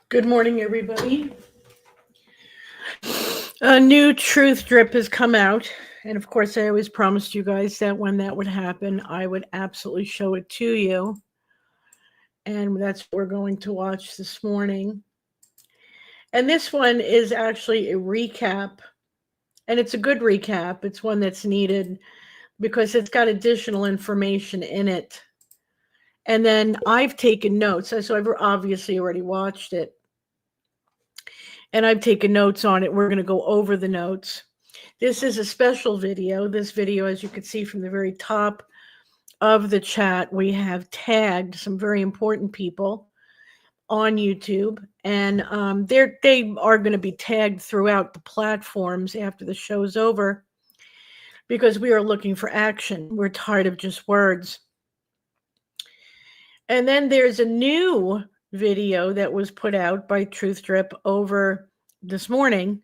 Good morning, everybody. A new truth drip has come out. And of course, I always promised you guys that when that would happen, I would absolutely show it to you. And that's what we're going to watch this morning. And this one is actually a recap. And it's a good recap. It's one that's needed because it's got additional information in it. And then I've taken notes. So I've obviously already watched it. And I've taken notes on it. We're going to go over the notes. This is a special video. This video, as you can see from the very top of the chat, we have tagged some very important people on YouTube. And they are going to be tagged throughout the platforms after the show's over because we are looking for action. We're tired of just words. And then there's a new video that was put out by Truth Drip over this morning.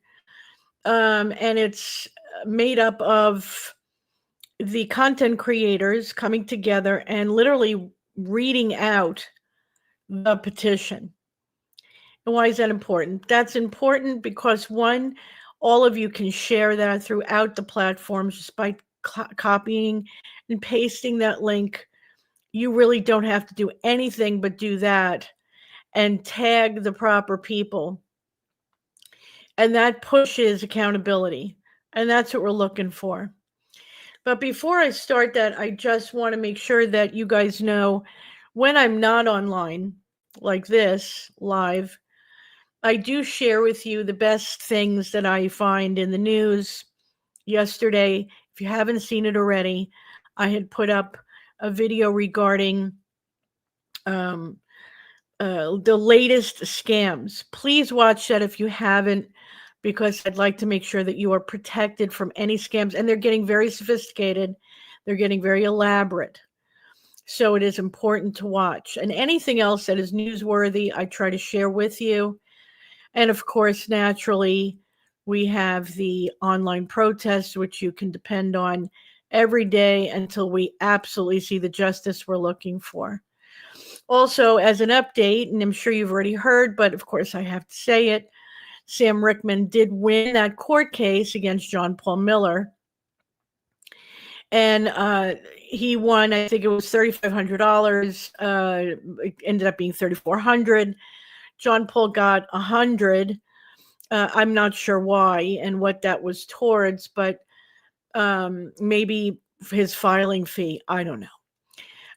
And it's made up of the content creators coming together and literally reading out the petition. And why is that important? That's important because, one, all of you can share that throughout the platforms just by copying and pasting that link. You really don't have to do anything but do that and tag the proper people. And that pushes accountability. And that's what we're looking for. But before I start that, I just want to make sure that you guys know when I'm not online like this live, I do share with you the best things that I find in the news. Yesterday, if you haven't seen it already, I had put up a video regarding the latest scams. Please watch that if you haven't, because I'd like to make sure that you are protected from any scams. And they're getting very sophisticated. They're getting very elaborate. So it is important to watch. And anything else that is newsworthy, I try to share with you. And of course, naturally, we have the online protests, which you can depend on every day until we absolutely see the justice we're looking for. Also, as an update, and I'm sure you've already heard, but of course I have to say it, Sam Rickman did win that court case against John Paul Miller. And he won, I think it was $3,500. It ended up being $3,400. John Paul got $100. I'm not sure why and what that was towards, but maybe his filing fee. I don't know.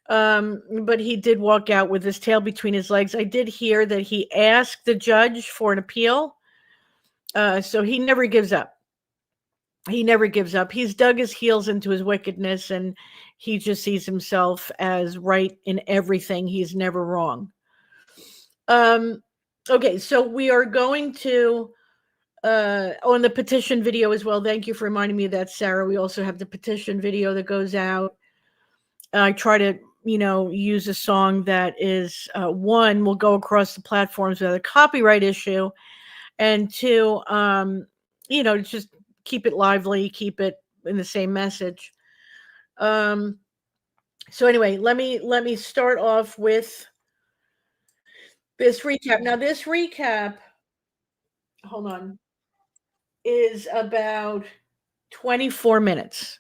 But he did walk out with his tail between his legs. I did hear that he asked the judge for an appeal. So he never gives up. He never gives up. He's dug his heels into his wickedness, and he just sees himself as right in everything. He's never wrong. Okay, so we are going to, on the petition video as well. Thank you for reminding me of that, Sarah. We also have the petition video that goes out. I try to, use a song that is, one, will go across the platforms without a copyright issue, and two, just keep it lively, keep it in the same message. So anyway, let me start off with this recap. Now, this recap, hold on, is about 24 minutes.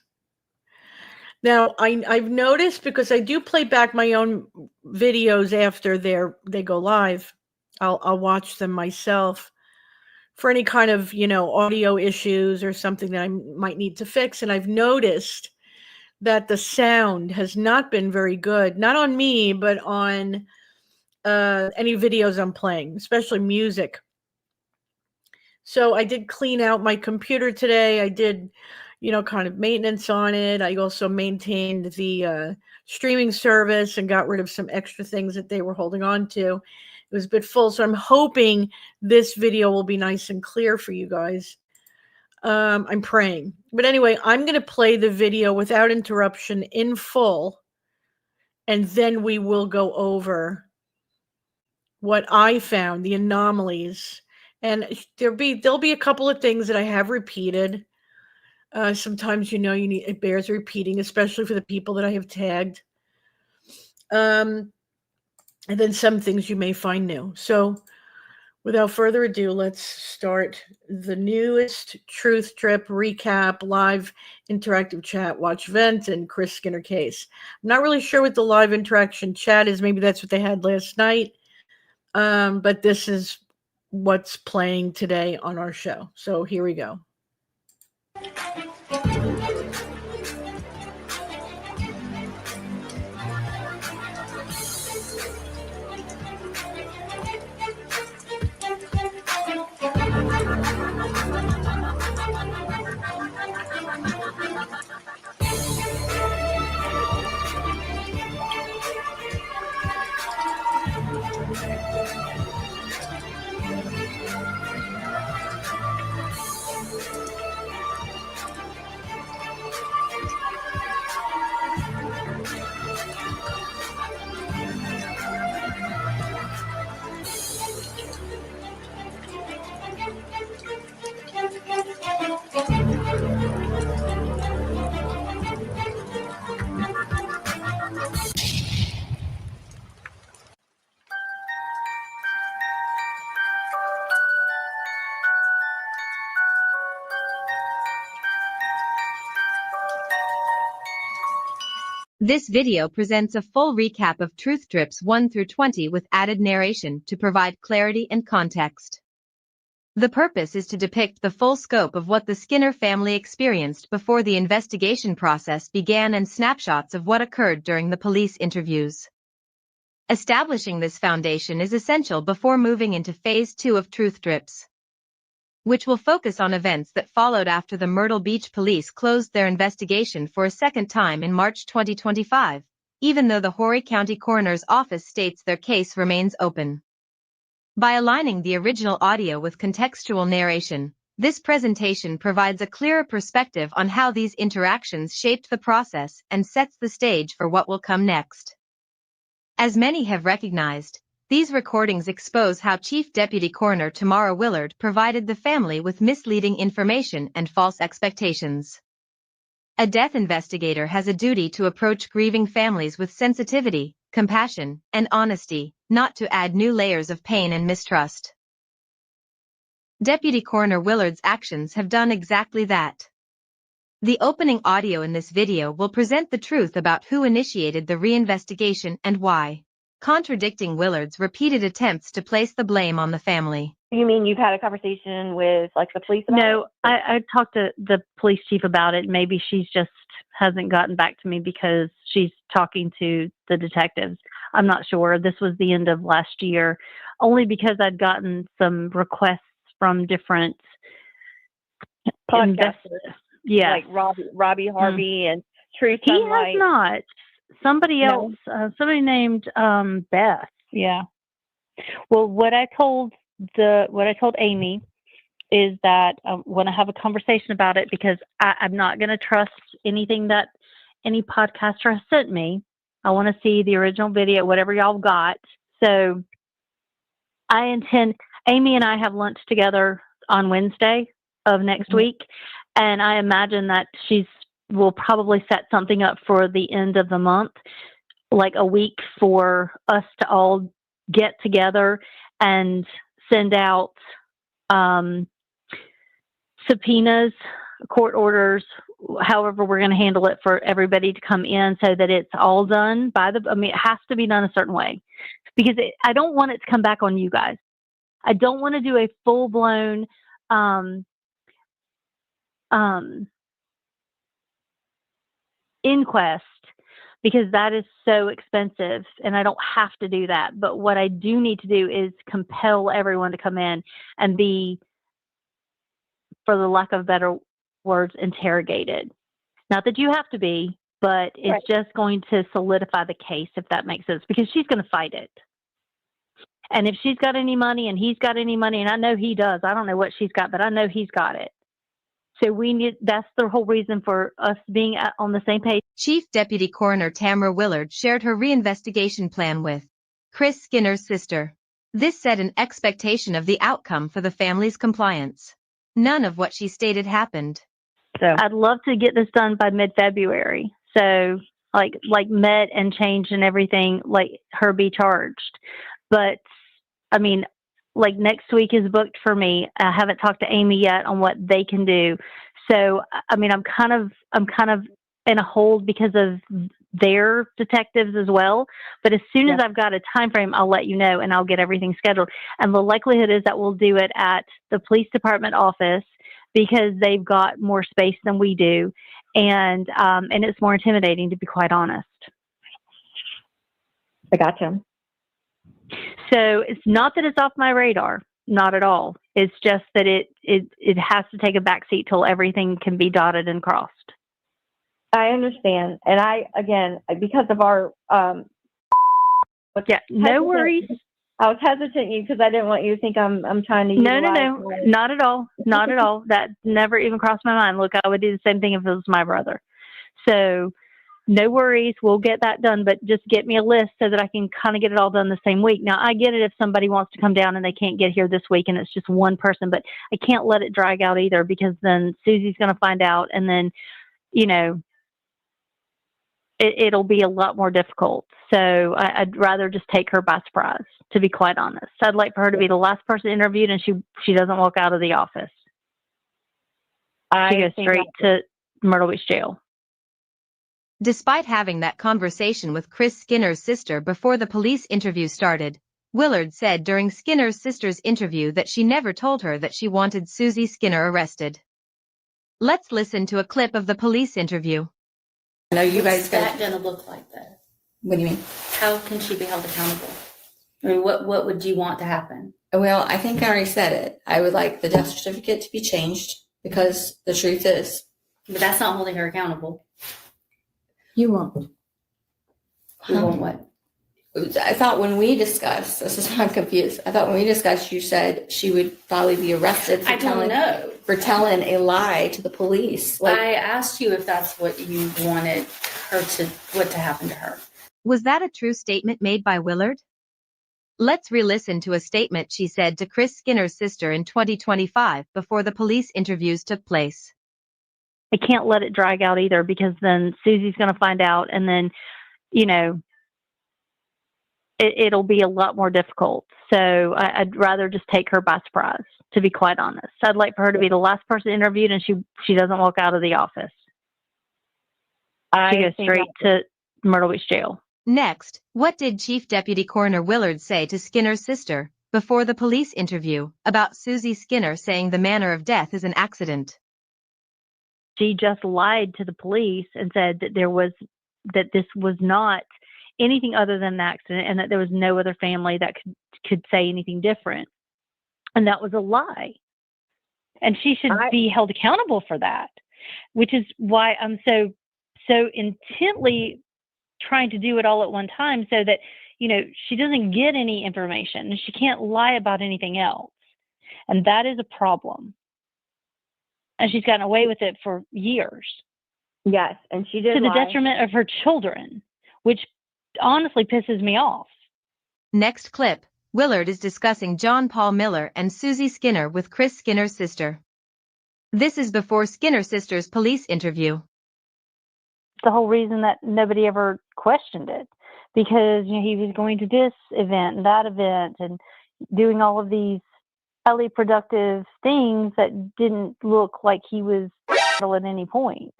Now, I've noticed, because I do play back my own videos after they go live. I'll watch them myself for any kind of, audio issues or something that I might need to fix. And I've noticed that the sound has not been very good, not on me, but on any videos I'm playing, especially music. So I did clean out my computer today. I did, kind of maintenance on it. I also maintained the streaming service and got rid of some extra things that they were holding on to. It was a bit full, so I'm hoping this video will be nice and clear for you guys. I'm praying. But anyway, I'm going to play the video without interruption in full, and then we will go over what I found, the anomalies. And there'll be a couple of things that I have repeated. Sometimes, it bears repeating, especially for the people that I have tagged. And then some things you may find new. So without further ado, let's start the newest Truth Trip recap, live interactive chat, watch event, and Chris Skinner case. I'm not really sure what the live interaction chat is. Maybe that's what they had last night. But this is what's playing today on our show. So here we go. This video presents a full recap of Truth Trips 1 through 20 with added narration to provide clarity and context. The purpose is to depict the full scope of what the Skinner family experienced before the investigation process began and snapshots of what occurred during the police interviews. Establishing this foundation is essential before moving into Phase 2 of Truth Trips, which will focus on events that followed after the Myrtle Beach police closed their investigation for a second time in March 2025, even though the Horry County Coroner's Office states their case remains open. By aligning the original audio with contextual narration, this presentation provides a clearer perspective on how these interactions shaped the process and sets the stage for what will come next. As many have recognized, these recordings expose how Chief Deputy Coroner Tamara Willard provided the family with misleading information and false expectations. A death investigator has a duty to approach grieving families with sensitivity, compassion, and honesty, not to add new layers of pain and mistrust. Deputy Coroner Willard's actions have done exactly that. The opening audio in this video will present the truth about who initiated the reinvestigation and why, contradicting Willard's repeated attempts to place the blame on the family. You mean you've had a conversation with, the police about it? No, I talked to the police chief about it. Maybe she's just hasn't gotten back to me because she's talking to the detectives. I'm not sure. This was the end of last year, only because I'd gotten some requests from different podcasters. Yeah. Like Robbie Harvey and True He Sunlight. has not. Somebody else, somebody named Beth. Yeah. Well, what I told Amy is that I want to have a conversation about it because I'm not going to trust anything that any podcaster has sent me. I want to see the original video, whatever y'all got. So Amy and I have lunch together on Wednesday of next week, and I imagine that we'll probably set something up for the end of the month, like a week for us to all get together and send out subpoenas, court orders, however we're going to handle it for everybody to come in so that it's all done it has to be done a certain way because I don't want it to come back on you guys. I don't want to do a full-blown inquest because that is so expensive and I don't have to do that. But what I do need to do is compel everyone to come in and be, for the lack of better words, interrogated. Not that you have to be, but it's just going to solidify the case, if that makes sense, because she's going to fight it. And if she's got any money and he's got any money, and I know he does, I don't know what she's got, but I know he's got it. So that's the whole reason for us being on the same page. Chief Deputy Coroner Tamara Willard shared her reinvestigation plan with Chris Skinner's sister. This set an expectation of the outcome for the family's compliance. None of what she stated happened. So I'd love to get this done by mid-February. So like met and changed and everything, like her be charged. But I mean, like next week is booked for me. I haven't talked to Amy yet on what they can do. So, I mean, I'm kind of in a hold because of their detectives as well. But as soon as I've got a time frame, I'll let you know and I'll get everything scheduled. And the likelihood is that we'll do it at the police department office because they've got more space than we do. And it's more intimidating, to be quite honest. I gotcha. So it's not that it's off my radar, not at all. It's just that it has to take a backseat till everything can be dotted and crossed. I understand. And because of our, no worries. I was hesitant you because I didn't want you to think I'm trying to. No, not at all. Not at all. That never even crossed my mind. Look, I would do the same thing if it was my brother. So no worries. We'll get that done, but just get me a list so that I can kind of get it all done the same week. Now, I get it if somebody wants to come down and they can't get here this week and it's just one person, but I can't let it drag out either because then Susie's going to find out and then, it'll be a lot more difficult. So I'd rather just take her by surprise, to be quite honest. I'd like for her to be the last person interviewed and she doesn't walk out of the office. She goes straight to Myrtle Beach jail. Despite having that conversation with Chris Skinner's sister before the police interview started, Willard said during Skinner's sister's interview that she never told her that she wanted Susie Skinner arrested. Let's listen to a clip of the police interview. I know you guys What's that going to look like, though? What do you mean? How can she be held accountable? I mean, what would you want to happen? Well, I think I already said it. I would like the death certificate to be changed because the truth is. But that's not holding her accountable. You won't. You want what? I thought when we discussed, this is why I'm confused. I thought when we discussed, you said she would probably be arrested for telling a lie to the police. I asked you if that's what you wanted what to happen to her. Was that a true statement made by Willard? Let's re-listen to a statement she said to Chris Skinner's sister in 2025 before the police interviews took place. I can't let it drag out either because then Susie's going to find out and then, it'll be a lot more difficult. So I'd rather just take her by surprise, to be quite honest. I'd like for her to be the last person interviewed and she doesn't walk out of the office. She goes straight to Myrtle Beach jail. Next, what did Chief Deputy Coroner Willard say to Skinner's sister before the police interview about Susie Skinner saying the manner of death is an accident? She just lied to the police and said that this was not anything other than an accident and that there was no other family that could say anything different. And that was a lie. And she should be held accountable for that, which is why I'm so intently trying to do it all at one time so that, she doesn't get any information and she can't lie about anything else. And that is a problem. And she's gotten away with it for years. Yes, and she did to the lie. detriment of her children, which honestly pisses me off. Next clip, Willard is discussing John Paul Miller and Susie Skinner with Chris Skinner's sister. This is before Skinner's sister's police interview. The whole reason that nobody ever questioned it, because he was going to this event and that event and doing all of these highly productive things that didn't look like he was at any point.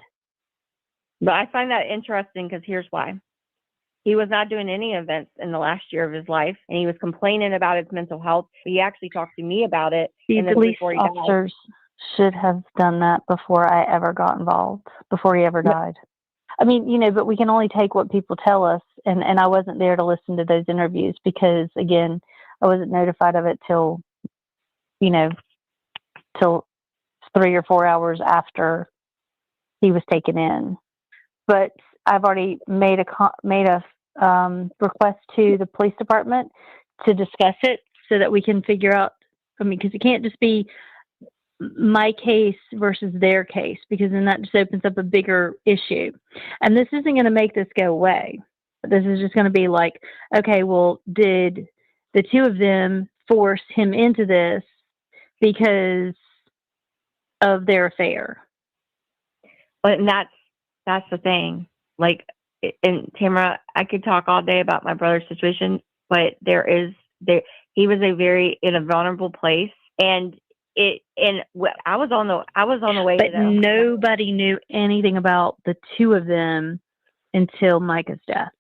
But I find that interesting because here's why. He was not doing any events in the last year of his life, and he was complaining about his mental health. He actually talked to me about it. The police officers should have done that before I ever got involved, before he ever died. I mean, but we can only take what people tell us, and I wasn't there to listen to those interviews because, again, I wasn't notified of it till 3 or 4 hours after he was taken in. But I've already made a request to the police department to discuss it so that we can figure out. I mean, because it can't just be my case versus their case, because then that just opens up a bigger issue. And this isn't going to make this go away. This is just going to be like, okay, well, did the two of them force him into this because of their affair? And that's the thing. Like, and Tamara, I could talk all day about my brother's situation, but he was in a vulnerable place, and I was on the way. But nobody knew anything about the two of them until Micah's death.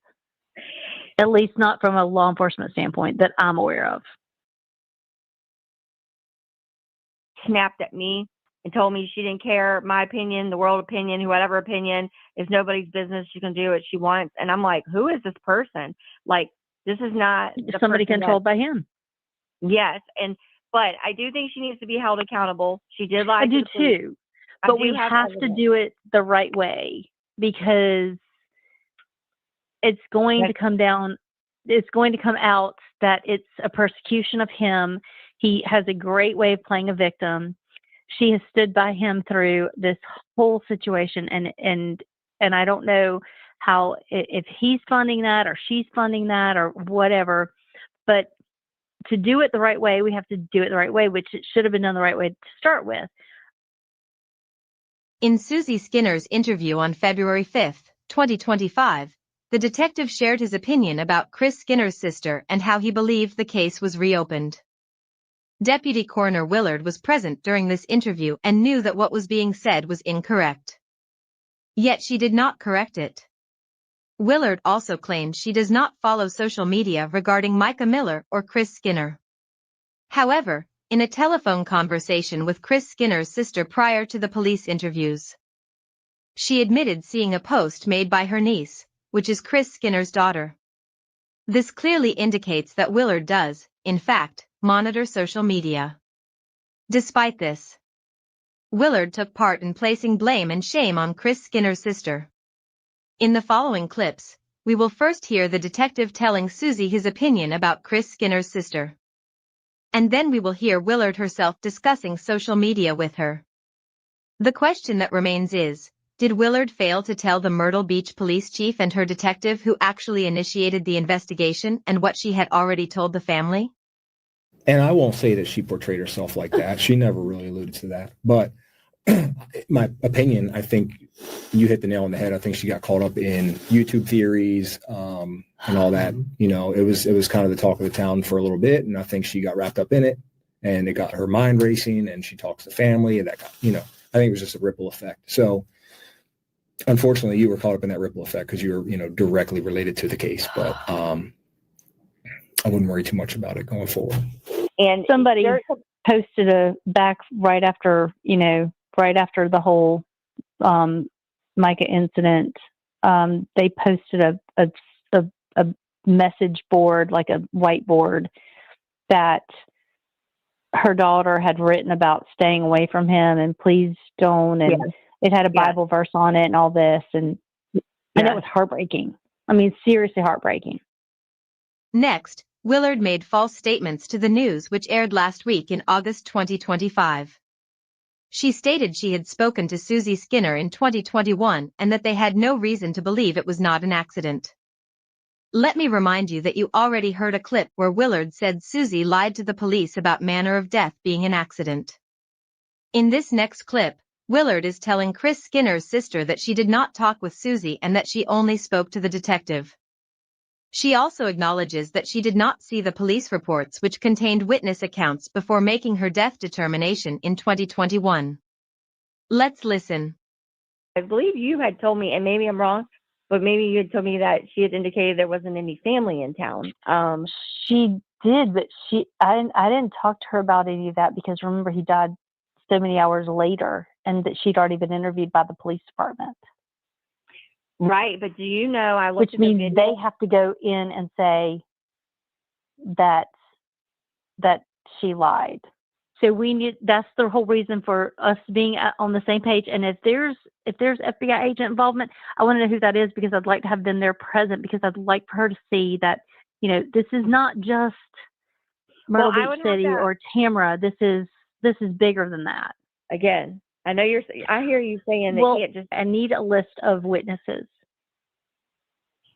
At least not from a law enforcement standpoint that I'm aware of. Snapped at me and told me she didn't care, my opinion, the world opinion, whatever opinion, is nobody's business. She can do what she wants. And I'm like, who is this person? Like, this is not somebody controlled by him. Yes. But I do think she needs to be held accountable. She did lie. I do too. But we have to do it the right way, because it's going to come out that it's a persecution of him. He has a great way of playing a victim. She has stood by him through this whole situation, and I don't know how, if he's funding that or she's funding that or whatever, but to do it the right way, we have to do it the right way, which it should have been done the right way to start with. In Susie Skinner's interview on February 5, 2025, the detective shared his opinion about Chris Skinner's sister and how he believed the case was reopened. Deputy Coroner Willard was present during this interview and knew that what was being said was incorrect. Yet she did not correct it. Willard also claimed she does not follow social media regarding Micah Miller or Chris Skinner. However, in a telephone conversation with Chris Skinner's sister prior to the police interviews, she admitted seeing a post made by her niece, which is Chris Skinner's daughter. This clearly indicates that Willard does, in fact, monitor social media. Despite this, Willard took part in placing blame and shame on Chris Skinner's sister. In the following clips, we will first hear the detective telling Susie his opinion about Chris Skinner's sister. And then we will hear Willard herself discussing social media with her. The question that remains is, did Willard fail to tell the Myrtle Beach police chief and her detective who actually initiated the investigation and what she had already told the family? And I won't say that she portrayed herself like that. She never really alluded to that. But my opinion, I think you hit the nail on the head. I think she got caught up in YouTube theories and all that. You know, it was kind of the talk of the town for a little bit, and I think she got wrapped up in it, and it got her mind racing, and she talks to the family, and that got, I think it was just a ripple effect. So unfortunately, you were caught up in that ripple effect because you were, directly related to the case. But I wouldn't worry too much about it going forward. And somebody posted right after the whole Micah incident, they posted a message board, like a whiteboard, that her daughter had written about staying away from him and please don't, and it had a Bible verse on it and all this, and it was heartbreaking. I mean, seriously heartbreaking. Next, Willard made false statements to the news which aired last week in August 2025. She stated she had spoken to Susie Skinner in 2021 and that they had no reason to believe it was not an accident. Let me remind you that you already heard a clip where Willard said Susie lied to the police about manner of death being an accident. In this next clip, Willard is telling Chris Skinner's sister that she did not talk with Susie and that she only spoke to the detective. She also acknowledges that she did not see the police reports which contained witness accounts before making her death determination in 2021. Let's listen. I believe you had told me, and maybe I'm wrong, but maybe you had told me that she had indicated there wasn't any family in town. She did, but I didn't talk to her about any of that because remember he died so many hours later, and that she'd already been interviewed by the police department. Right, but do you know, which means they have to go in and say that she lied. So that's the whole reason for us being on the same page. And if there's FBI agent involvement, I want to know who that is, because I'd like to have them there present, because I'd like for her to see that, this is not just Myrtle Beach City or Tamara. This is bigger than that. Again, I hear you saying that can't just. I need a list of witnesses.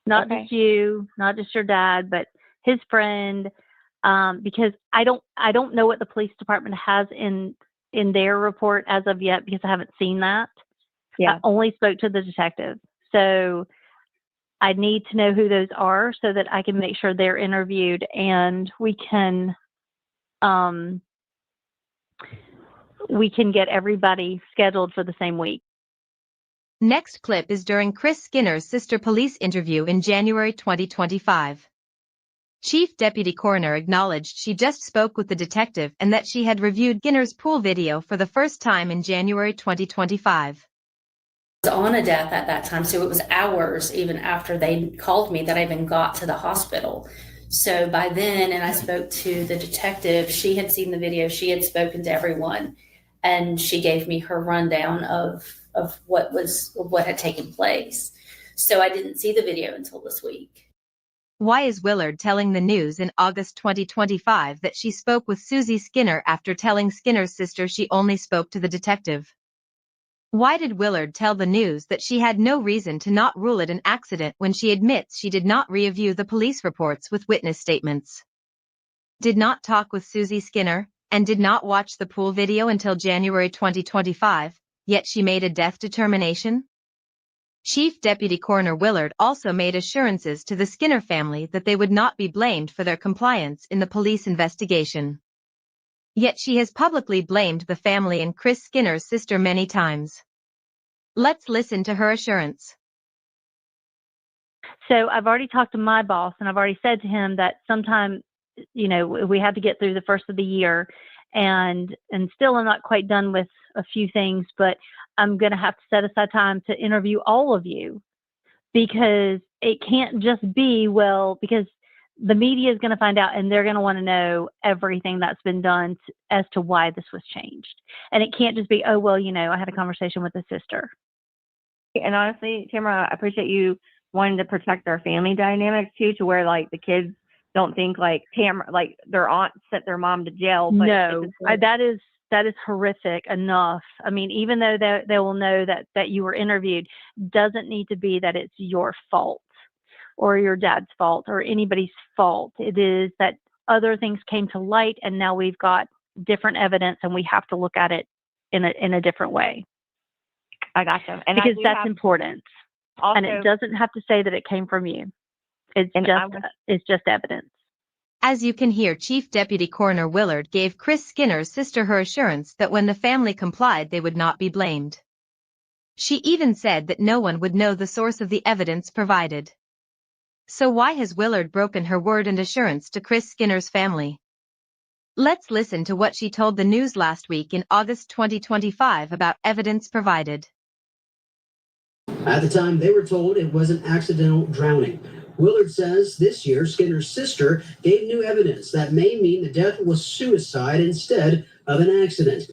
Not Okay. just you, not just your dad, but his friend. Because I don't know what the police department has in their report as of yet, because I haven't seen that. Yeah. I only spoke to the detective. So I need to know who those are so that I can make sure they're interviewed, and we can get everybody scheduled for the same week. Next clip is during Chris Skinner's sister police interview in January 2025. Chief Deputy Coroner acknowledged she just spoke with the detective and that she had reviewed Skinner's pool video for the first time in January 2025. I was on a death at that time, so it was hours even after they called me that I even got to the hospital. So by then, and I spoke to the detective, she had seen the video, she had spoken to everyone, and she gave me her rundown of what had taken place. So I didn't see the video until this week. Why is Willard telling the news in August 2025 that she spoke with Susie Skinner after telling Skinner's sister she only spoke to the detective? Why did Willard tell the news that she had no reason to not rule it an accident when she admits she did not review the police reports with witness statements, did not talk with Susie Skinner, and did not watch the pool video until January 2025, yet she made a death determination? Chief Deputy Coroner Willard also made assurances to the Skinner family that they would not be blamed for their compliance in the police investigation. Yet she has publicly blamed the family and Chris Skinner's sister many times. Let's listen to her assurance. So I've already talked to my boss, and I've already said to him that sometime, we have to get through the first of the year, and still I'm not quite done with a few things, but I'm going to have to set aside time to interview all of you, because it can't just be, because the media is going to find out and they're going to want to know everything that's been done as to why this was changed. And it can't just be, I had a conversation with the sister. And honestly, Tamara, I appreciate you wanting to protect our family dynamics too, to where the kids don't think Tamara, their aunt sent their mom to jail. But no, that is horrific enough. I mean, even though they will know that you were interviewed, doesn't need to be that it's your fault or your dad's fault or anybody's fault. It is that other things came to light, and now we've got different evidence, and we have to look at it in a different way. I gotcha. And because that's important. Also, and it doesn't have to say that it came from you. It's just evidence. As you can hear, Chief Deputy Coroner Willard gave Chris Skinner's sister her assurance that when the family complied they would not be blamed. She even said that no one would know the source of the evidence provided. So why has Willard broken her word and assurance to Chris Skinner's family? Let's listen to what she told the news last week in August 2025 about evidence provided. At the time, they were told it was an accidental drowning. Willard says this year, Skinner's sister gave new evidence that may mean the death was suicide instead of an accident.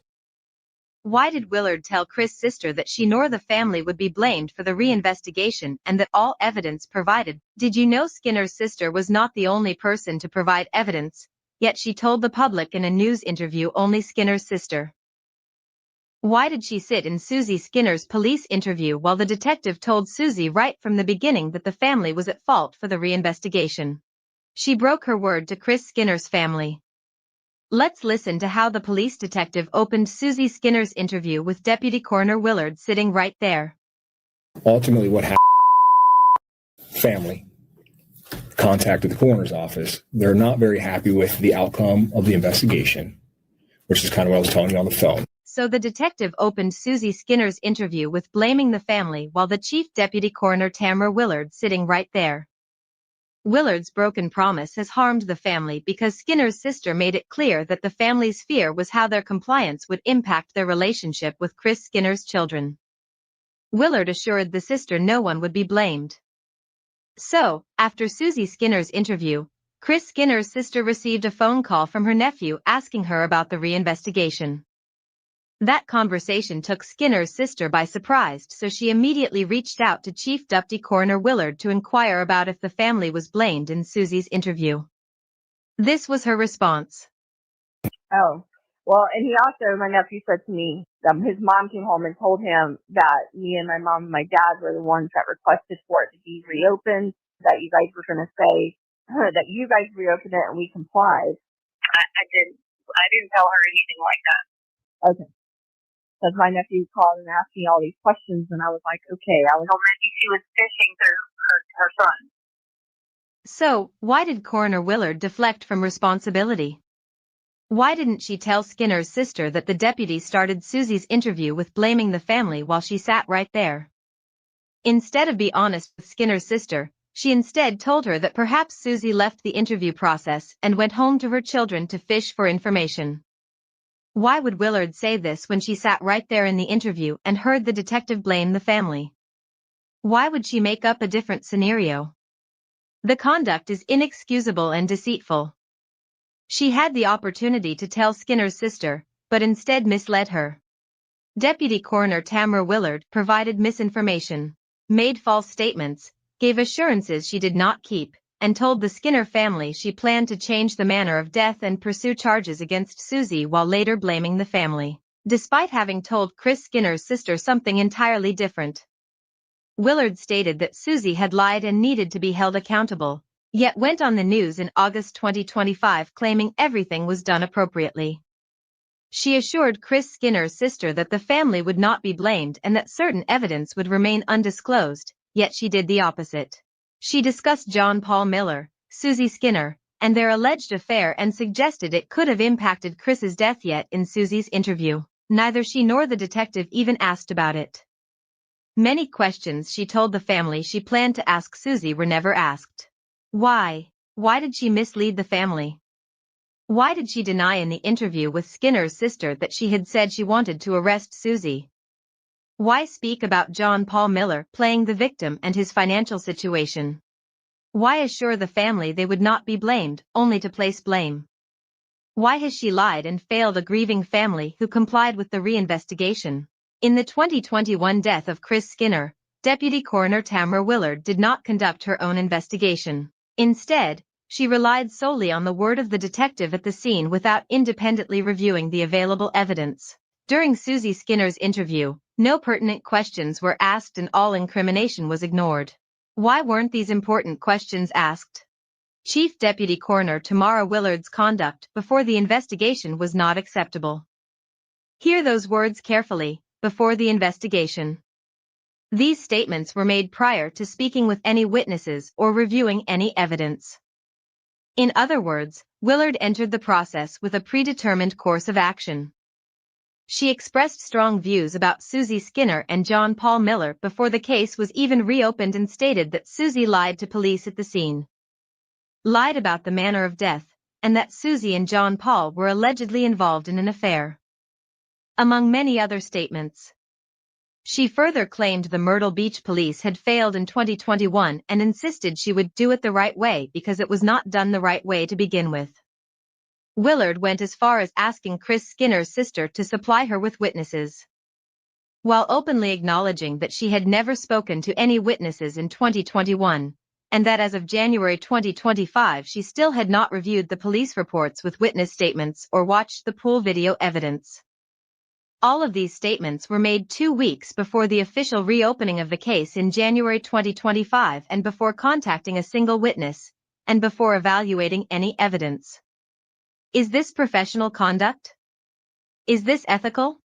Why did Willard tell Chris' sister that she nor the family would be blamed for the reinvestigation and that all evidence provided? Did you know Skinner's sister was not the only person to provide evidence, yet she told the public in a news interview only Skinner's sister? Why did she sit in Susie Skinner's police interview while the detective told Susie right from the beginning that the family was at fault for the reinvestigation? She broke her word to Chris Skinner's family. Let's listen to how the police detective opened Susie Skinner's interview with Deputy Coroner Willard sitting right there. Ultimately, what happened, family contacted the coroner's office. They're not very happy with the outcome of the investigation, which is kind of what I was telling you on the phone. So the detective opened Susie Skinner's interview with blaming the family while the Chief Deputy Coroner Tamara Willard sitting right there. Willard's broken promise has harmed the family because Skinner's sister made it clear that the family's fear was how their compliance would impact their relationship with Chris Skinner's children. Willard assured the sister no one would be blamed. So, after Susie Skinner's interview, Chris Skinner's sister received a phone call from her nephew asking her about the reinvestigation. That conversation took Skinner's sister by surprise, so she immediately reached out to Chief Deputy Coroner Willard to inquire about if the family was blamed in Susie's interview. This was her response. Oh, well, and he also, my nephew said to me, his mom came home and told him that me and my mom and my dad were the ones that requested for it to be reopened, that you guys were going to say that you guys reopened it and we complied. I didn't tell her anything like that. Okay. Because my nephew called and asked me all these questions, and I was like, okay. Maybe she was fishing through her son. So, why did Coroner Willard deflect from responsibility? Why didn't she tell Skinner's sister that the deputy started Susie's interview with blaming the family while she sat right there? Instead of be honest with Skinner's sister, she instead told her that perhaps Susie left the interview process and went home to her children to fish for information. Why would Willard say this when she sat right there in the interview and heard the detective blame the family? Why would she make up a different scenario? The conduct is inexcusable and deceitful. She had the opportunity to tell Skinner's sister, but instead misled her. Deputy Coroner Tamara Willard provided misinformation, made false statements, gave assurances she did not keep, and told the Skinner family she planned to change the manner of death and pursue charges against Susie while later blaming the family, despite having told Chris Skinner's sister something entirely different. Willard stated that Susie had lied and needed to be held accountable, yet went on the news in August 2025 claiming everything was done appropriately. She assured Chris Skinner's sister that the family would not be blamed and that certain evidence would remain undisclosed, yet she did the opposite. She discussed John Paul Miller, Susie Skinner, and their alleged affair and suggested it could have impacted Chris's death, yet in Susie's interview, neither she nor the detective even asked about it. Many questions she told the family she planned to ask Susie were never asked. Why? Why did she mislead the family? Why did she deny in the interview with Skinner's sister that she had said she wanted to arrest Susie? Why speak about John Paul Miller playing the victim and his financial situation? Why assure the family they would not be blamed, only to place blame? Why has she lied and failed a grieving family who complied with the reinvestigation? In the 2021 death of Chris Skinner, Deputy Coroner Tamara Willard did not conduct her own investigation. Instead, she relied solely on the word of the detective at the scene without independently reviewing the available evidence. During Susie Skinner's interview, no pertinent questions were asked and all incrimination was ignored. Why weren't these important questions asked? Chief Deputy Coroner Tamara Willard's conduct before the investigation was not acceptable. Hear those words carefully, before the investigation. These statements were made prior to speaking with any witnesses or reviewing any evidence. In other words, Willard entered the process with a predetermined course of action. She expressed strong views about Susie Skinner and John Paul Miller before the case was even reopened and stated that Susie lied to police at the scene, lied about the manner of death, and that Susie and John Paul were allegedly involved in an affair, among many other statements. She further claimed the Myrtle Beach police had failed in 2021 and insisted she would do it the right way because it was not done the right way to begin with. Willard went as far as asking Chris Skinner's sister to supply her with witnesses. While openly acknowledging that she had never spoken to any witnesses in 2021, and that as of January 2025 she still had not reviewed the police reports with witness statements or watched the pool video evidence. All of these statements were made 2 weeks before the official reopening of the case in January 2025 and before contacting a single witness, and before evaluating any evidence. Is this professional conduct? Is this ethical?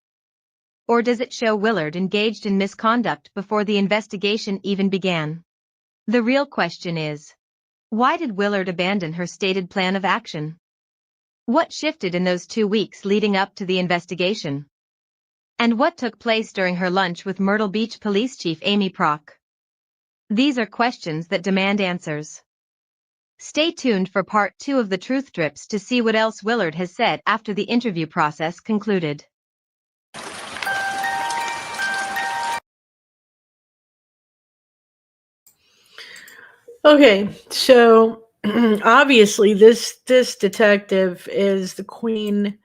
Or does it show Willard engaged in misconduct before the investigation even began? The real question is, why did Willard abandon her stated plan of action? What shifted in those 2 weeks leading up to the investigation? And what took place during her lunch with Myrtle Beach Police Chief Amy Prock? These are questions that demand answers. Stay tuned for part 2 of the Truth Drips to see what else Willard has said after the interview process concluded. Okay, so obviously this detective is the queen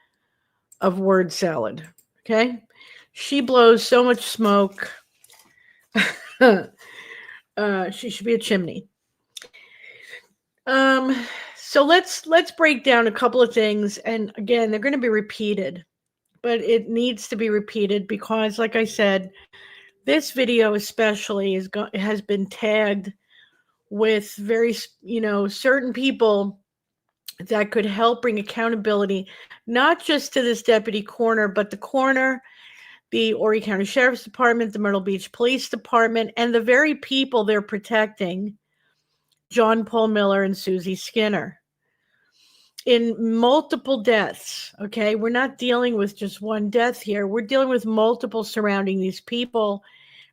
of word salad. Okay, she blows so much smoke. She should be a chimney. So let's break down a couple of things, and again, they're going to be repeated, but it needs to be repeated because, like I said, this video especially has been tagged with very, certain people that could help bring accountability, not just to this deputy coroner, but the coroner, the Horry County Sheriff's Department, the Myrtle Beach Police Department, and the very people they're protecting, John Paul Miller and Susie Skinner. In multiple deaths, okay? We're not dealing with just one death here. We're dealing with multiple surrounding these people.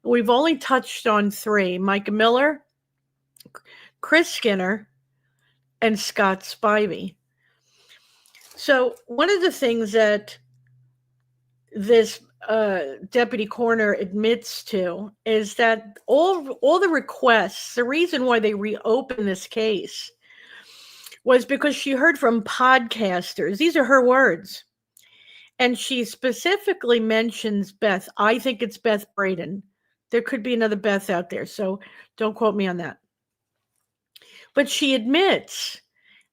We've only touched on 3, Micah Miller, Chris Skinner, and Scott Spivey. So one of the things that this deputy coroner admits to is that all the requests, the reason why they reopened this case was because she heard from podcasters. These are her words. And she specifically mentions Beth. I think it's Beth Braden. There could be another Beth out there, so don't quote me on that. But she admits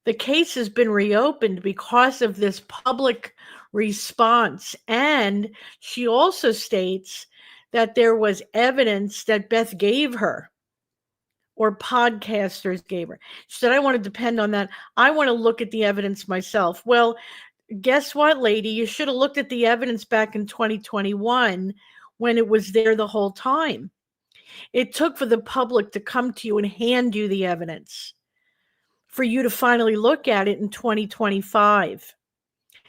the case has been reopened because of this public response. And she also states that there was evidence that Beth gave her, or podcasters gave her. She said, I want to depend on that. I want to look at the evidence myself. Well, guess what, lady? You should have looked at the evidence back in 2021 when it was there the whole time. It took for the public to come to you and hand you the evidence for you to finally look at it in 2025.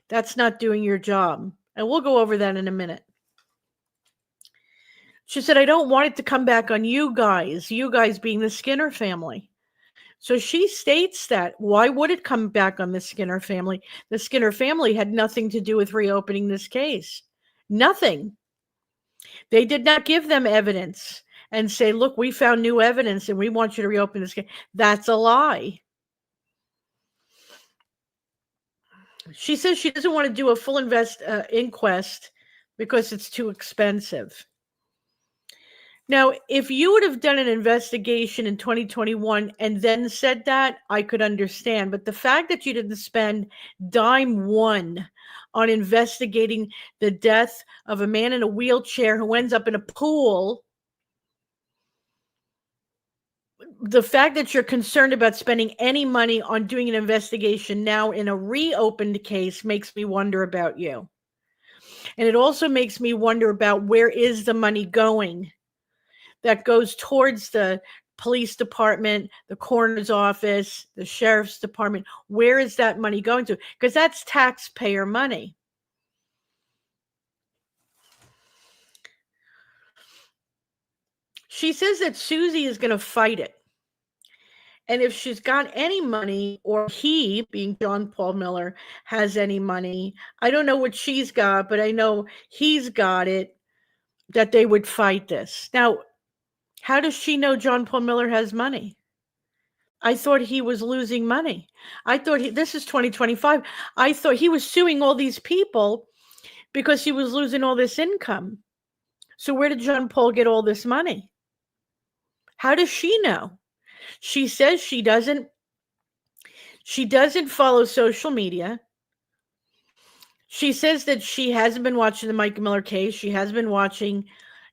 That's not doing your job. And we'll go over that in a minute. She said, I don't want it to come back on you guys being the Skinner family. So she states that. Why would it come back on the Skinner family? The Skinner family had nothing to do with reopening this case. Nothing. They did not give them evidence and say, look, we found new evidence and we want you to reopen this case. That's a lie. She says she doesn't want to do a full inquest because it's too expensive. Now, if you would have done an investigation in 2021 and then said that, I could understand. But the fact that you didn't spend dime one on investigating the death of a man in a wheelchair who ends up in a pool, the fact that you're concerned about spending any money on doing an investigation now in a reopened case makes me wonder about you. And it also makes me wonder about where is the money going that goes towards the police department, the coroner's office, the sheriff's department. Where is that money going to? Because that's taxpayer money. She says that Susie is going to fight it. And if she's got any money, or he, being John Paul Miller, has any money, I don't know what she's got, but I know he's got it, that they would fight this. Now, how does she know John Paul Miller has money? I thought he was losing money. I thought this is 2025. I thought he was suing all these people because he was losing all this income. So where did John Paul get all this money? How does she know? She says she doesn't follow social media. She says that she hasn't been watching the Micah Miller case. She hasn't been watching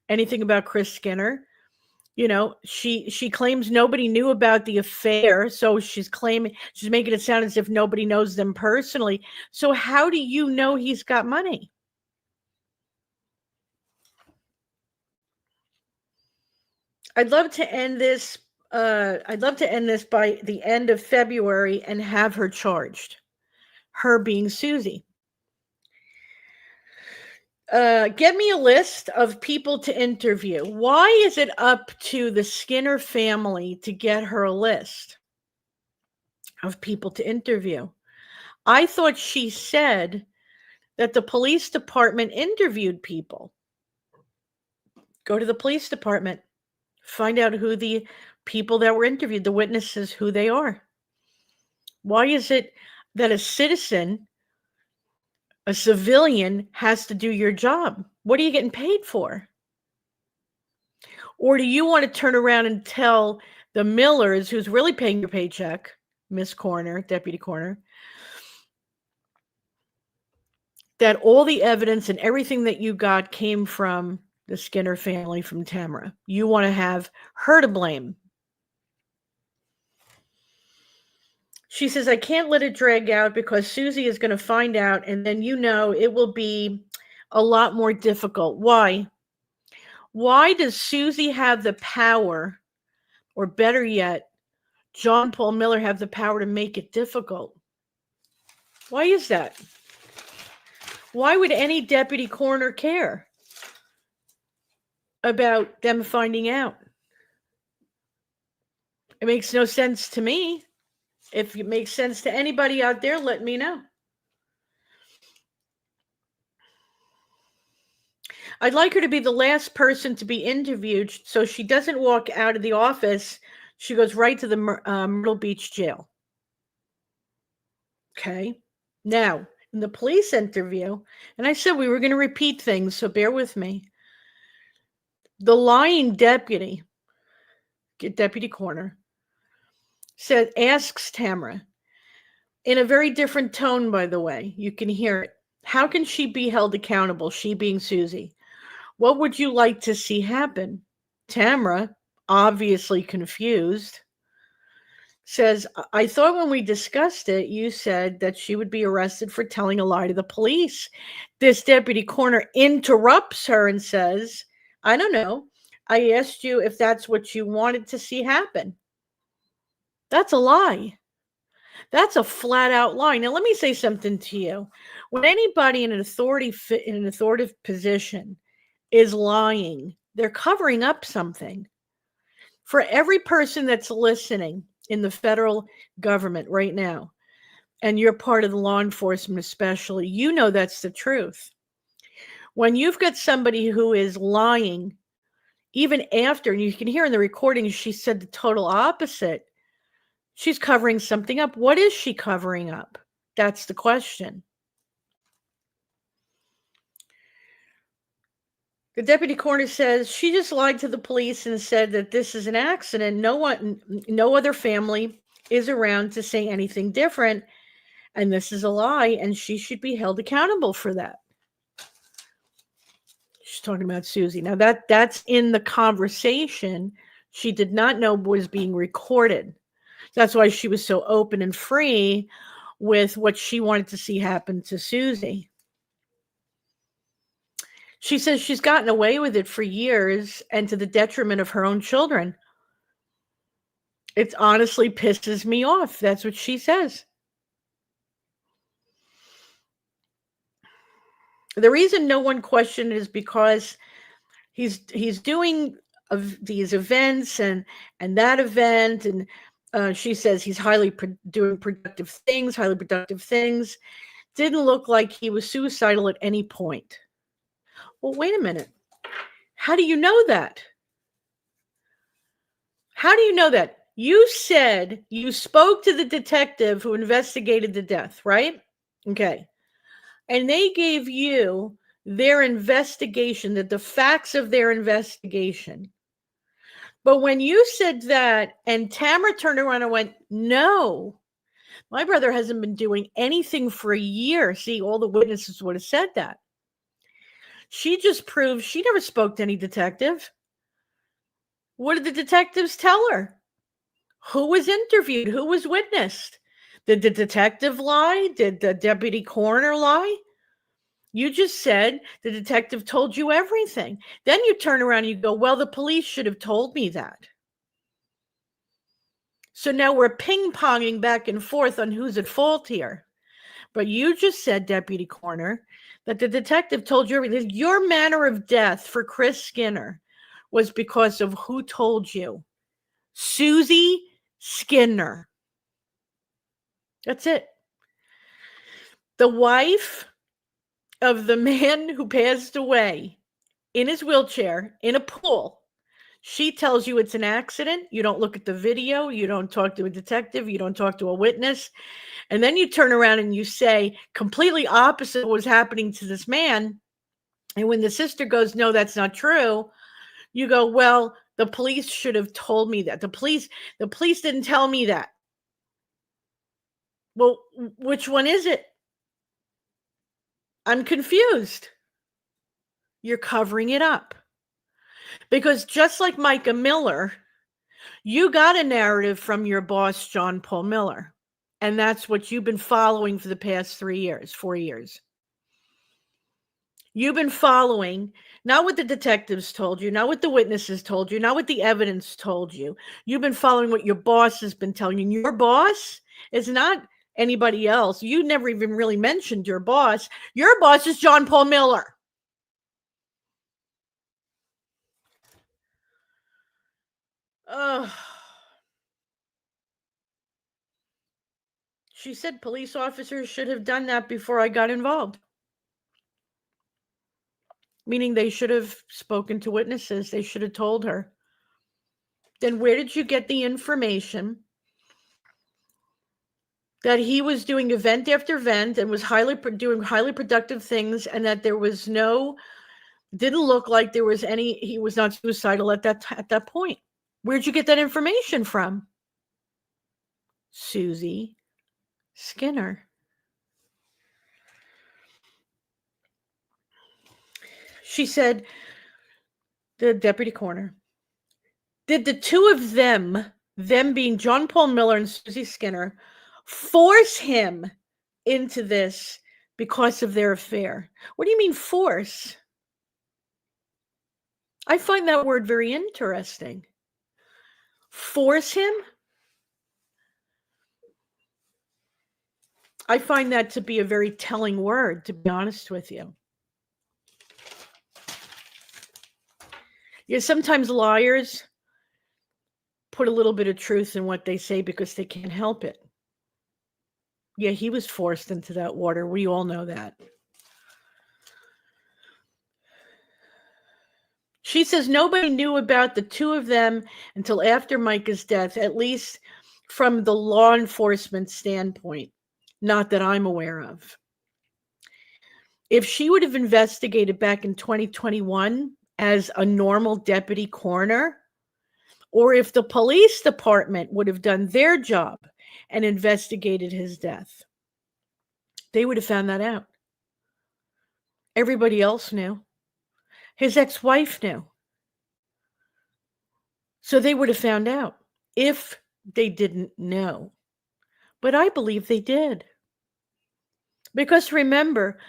anything about Chris Skinner. You know, she claims nobody knew about the affair. So she's making it sound as if nobody knows them personally. So how do you know he's got money? I'd love to end this by the end of February and have her charged. Her being Susie. Get me a list of people to interview. Why is it up to the Skinner family to get her a list of people to interview? I thought she said that the police department interviewed people. Go to the police department. Find out who the people that were interviewed, the witnesses, who they are. Why is it that a citizen, a civilian, has to do your job? What are you getting paid for? Or do you want to turn around and tell the Millers, who's really paying your paycheck, Miss Coroner, Deputy Coroner, that all the evidence and everything that you got came from the Skinner family, from Tamara? You want to have her to blame. She says, I can't let it drag out because Susie is going to find out, and then it will be a lot more difficult. Why? Why does Susie have the power, or better yet, John Paul Miller have the power to make it difficult? Why is that? Why would any deputy coroner care about them finding out? It makes no sense to me. If it makes sense to anybody out there, let me know. I'd like her to be the last person to be interviewed so she doesn't walk out of the office. She goes right to the Myrtle Beach jail. Okay. Now, in the police interview, and I said we were going to repeat things, so bear with me. The lying deputy coroner, asks Tamara, in a very different tone, by the way, you can hear it. How can she be held accountable, she being Susie? What would you like to see happen? Tamara, obviously confused, says, I thought when we discussed it, you said that she would be arrested for telling a lie to the police. This deputy coroner interrupts her and says, I don't know. I asked you if that's what you wanted to see happen. That's a lie. That's a flat out lie. Now, let me say something to you. When anybody in an authoritative position is lying, they're covering up something. For every person that's listening in the federal government right now, and you're part of the law enforcement especially, you know that's the truth. When you've got somebody who is lying, even after, and you can hear in the recording, she said the total opposite. She's covering something up. What is she covering up? That's the question. The deputy coroner says she just lied to the police and said that this is an accident. No other family is around to say anything different, and this is a lie, and she should be held accountable for that. She's talking about Susie. Now that's in the conversation. She did not know was being recorded. That's why she was so open and free with what she wanted to see happen to Susie. She says she's gotten away with it for years and to the detriment of her own children. It honestly pisses me off. That's what she says. The reason no one questioned it is because he's doing these events and that event, and she says he's doing productive things. Didn't look like he was suicidal at any point. Well, wait a minute. How do you know that? How do you know that? You said you spoke to the detective who investigated the death, right? Okay. And they gave you their investigation, the facts of their investigation. But when you said that, and Tamara turned around and went, no, my brother hasn't been doing anything for a year. See, all the witnesses would have said that. She just proved she never spoke to any detective. What did the detectives tell her? Who was interviewed? Who was witnessed? Did the detective lie? Did the deputy coroner lie? You just said the detective told you everything. Then you turn around and you go, well, the police should have told me that. So now we're ping-ponging back and forth on who's at fault here. But you just said, Deputy Coroner, that the detective told you everything. Your manner of death for Chris Skinner was because of who told you. Susie Skinner. That's it. The wife of the man who passed away in his wheelchair in a pool. She tells you it's an accident. You don't look at the video. You don't talk to a detective. You don't talk to a witness. And then you turn around and you say completely opposite what was happening to this man. And when the sister goes, no, that's not true, you go, well, the police should have told me that. The police didn't tell me that. Well, which one is it? I'm confused. You're covering it up. Because just like Micah Miller, you got a narrative from your boss, John Paul Miller. And that's what you've been following for the past 4 years. You've been following, not what the detectives told you, not what the witnesses told you, not what the evidence told you. You've been following what your boss has been telling you. And your boss is not anybody else. You never even really mentioned your boss. Your boss is John Paul Miller. She said police officers should have done that before I got involved. Meaning they should have spoken to witnesses. They should have told her. Then where did you get the information that he was doing event after event and was doing highly productive things, and that there was didn't look like there was he was not suicidal at that point? Where'd you get that information from? Susie Skinner. She said, the deputy coroner, did the two of them being John Paul Miller and Susie Skinner, force him into this because of their affair? What do you mean force? I find that word very interesting. Force him? I find that to be a very telling word, to be honest with you. Yeah, sometimes liars put a little bit of truth in what they say because they can't help it. Yeah, he was forced into that water. We all know that. She says nobody knew about the two of them until after Micah's death, at least from the law enforcement standpoint. Not that I'm aware of. If she would have investigated back in 2021 as a normal deputy coroner, or if the police department would have done their job and investigated his death, they would have found that out. Everybody else knew. His ex-wife knew. So they would have found out if they didn't know. But I believe they did. Because remember,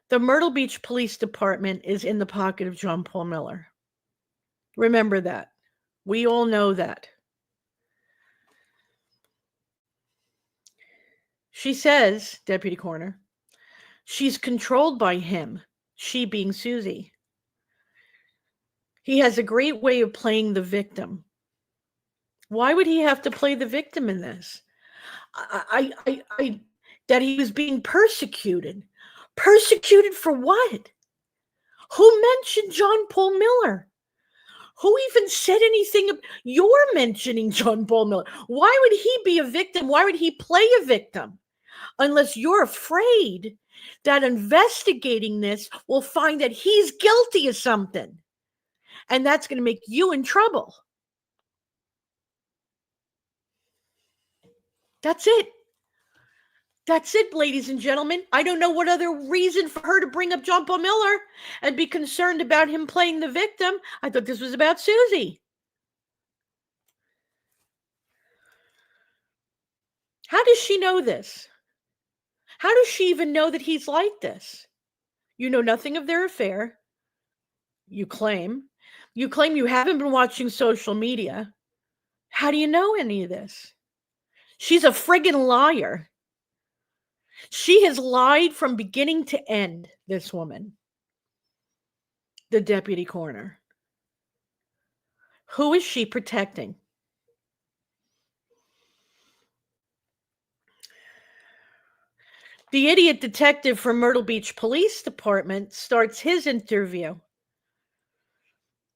the Myrtle Beach Police Department is in the pocket of John Paul Miller. Remember that. We all know that. She says, deputy coroner, she's controlled by him, she being Susie. He has a great way of playing the victim. Why would he have to play the victim in this? That he was being persecuted. Persecuted for what? Who mentioned John Paul Miller? Who even said anything? You're mentioning John Paul Miller. Why would he be a victim? Why would he play a victim? Unless you're afraid that investigating this will find that he's guilty of something. And that's going to make you in trouble. That's it. That's it, ladies and gentlemen. I don't know what other reason for her to bring up John Paul Miller and be concerned about him playing the victim. I thought this was about Susie. How does she know this? How does she even know that he's like this? You know nothing of their affair. You claim you haven't been watching social media. How do you know any of this? She's a friggin' liar. She has lied from beginning to end, this woman. The deputy coroner. Who is she protecting? The idiot detective from Myrtle Beach Police Department starts his interview.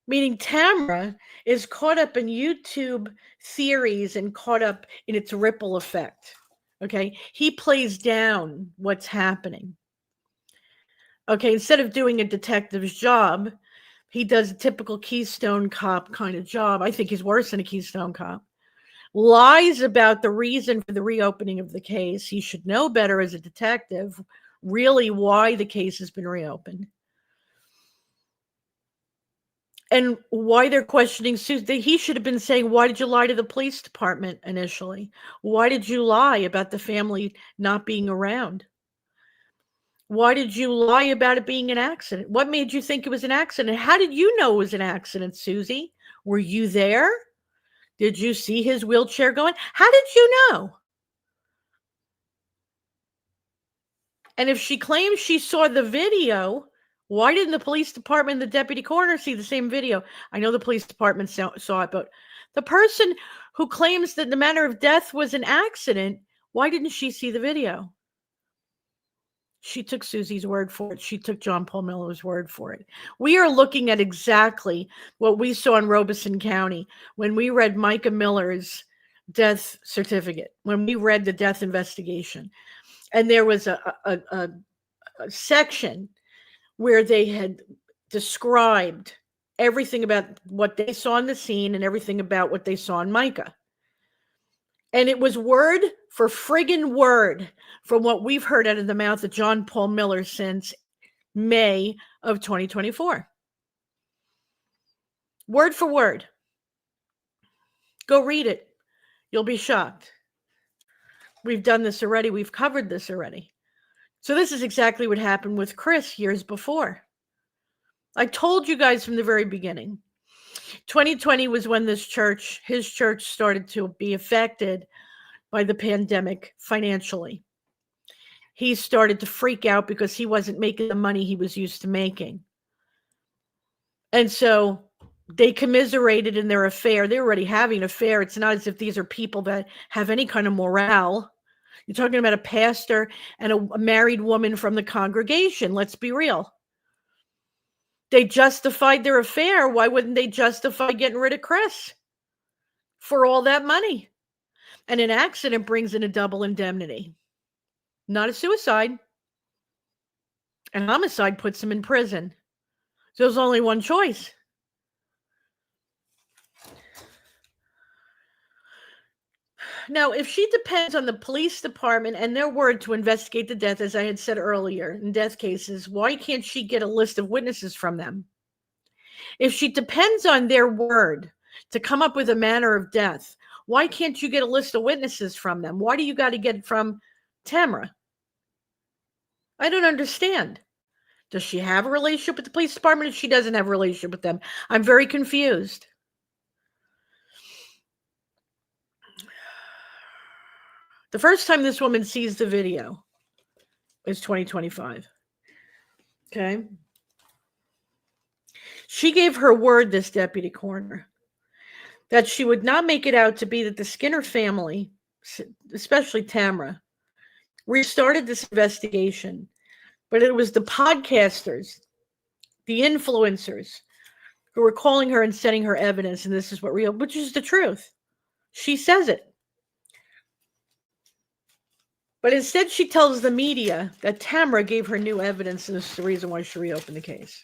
Meaning Tamra is caught up in YouTube theories and caught up in its ripple effect. Okay. He plays down what's happening. Okay. Instead of doing a detective's job, he does a typical Keystone Cop kind of job. I think he's worse than a Keystone Cop. Lies about the reason for the reopening of the case. He should know better as a detective, really why the case has been reopened. And why they're questioning Susan. He should have been saying, why did you lie to the police department initially? Why did you lie about the family not being around? Why did you lie about it being an accident? What made you think it was an accident? How did you know it was an accident, Susie? Were you there? Did you see his wheelchair going? How did you know? And if she claims she saw the video, why didn't the police department and the deputy coroner see the same video? I know the police department saw it, but the person who claims that the manner of death was an accident, why didn't she see the video? She took Susie's word for it. She took John Paul Miller's word for it. We are looking at exactly what we saw in Robeson County when we read Micah Miller's death certificate, when we read the death investigation. And there was a section where they had described everything about what they saw in the scene and everything about what they saw in Micah. And it was word for friggin' word from what we've heard out of the mouth of John Paul Miller since May of 2024. Word for word. Go read it. You'll be shocked. We've done this already. We've covered this already. So this is exactly what happened with Chris years before. I told you guys from the very beginning. 2020 was when his church started to be affected by the pandemic financially. He started to freak out because he wasn't making the money he was used to making. And so they commiserated in their affair. They're already having an affair. It's not as if these are people that have any kind of morale. You're talking about a pastor and a married woman from the congregation. Let's be real. They justified their affair. Why wouldn't they justify getting rid of Chris for all that money? And an accident brings in a double indemnity, not a suicide. An homicide puts him in prison. So there's only one choice. Now, if she depends on the police department and their word to investigate the death, as I had said earlier, in death cases, why can't she get a list of witnesses from them? If she depends on their word to come up with a manner of death, why can't you get a list of witnesses from them? Why do you got to get it from Tamra? I don't understand. Does she have a relationship with the police department if she doesn't have a relationship with them? I'm very confused. The first time this woman sees the video is 2025. Okay. She gave her word, this deputy coroner, that she would not make it out to be that the Skinner family, especially Tamra, restarted this investigation, but it was the podcasters, the influencers, who were calling her and sending her evidence, and this is what real, which is the truth. She says it. But instead, she tells the media that Tamra gave her new evidence, and this is the reason why she reopened the case.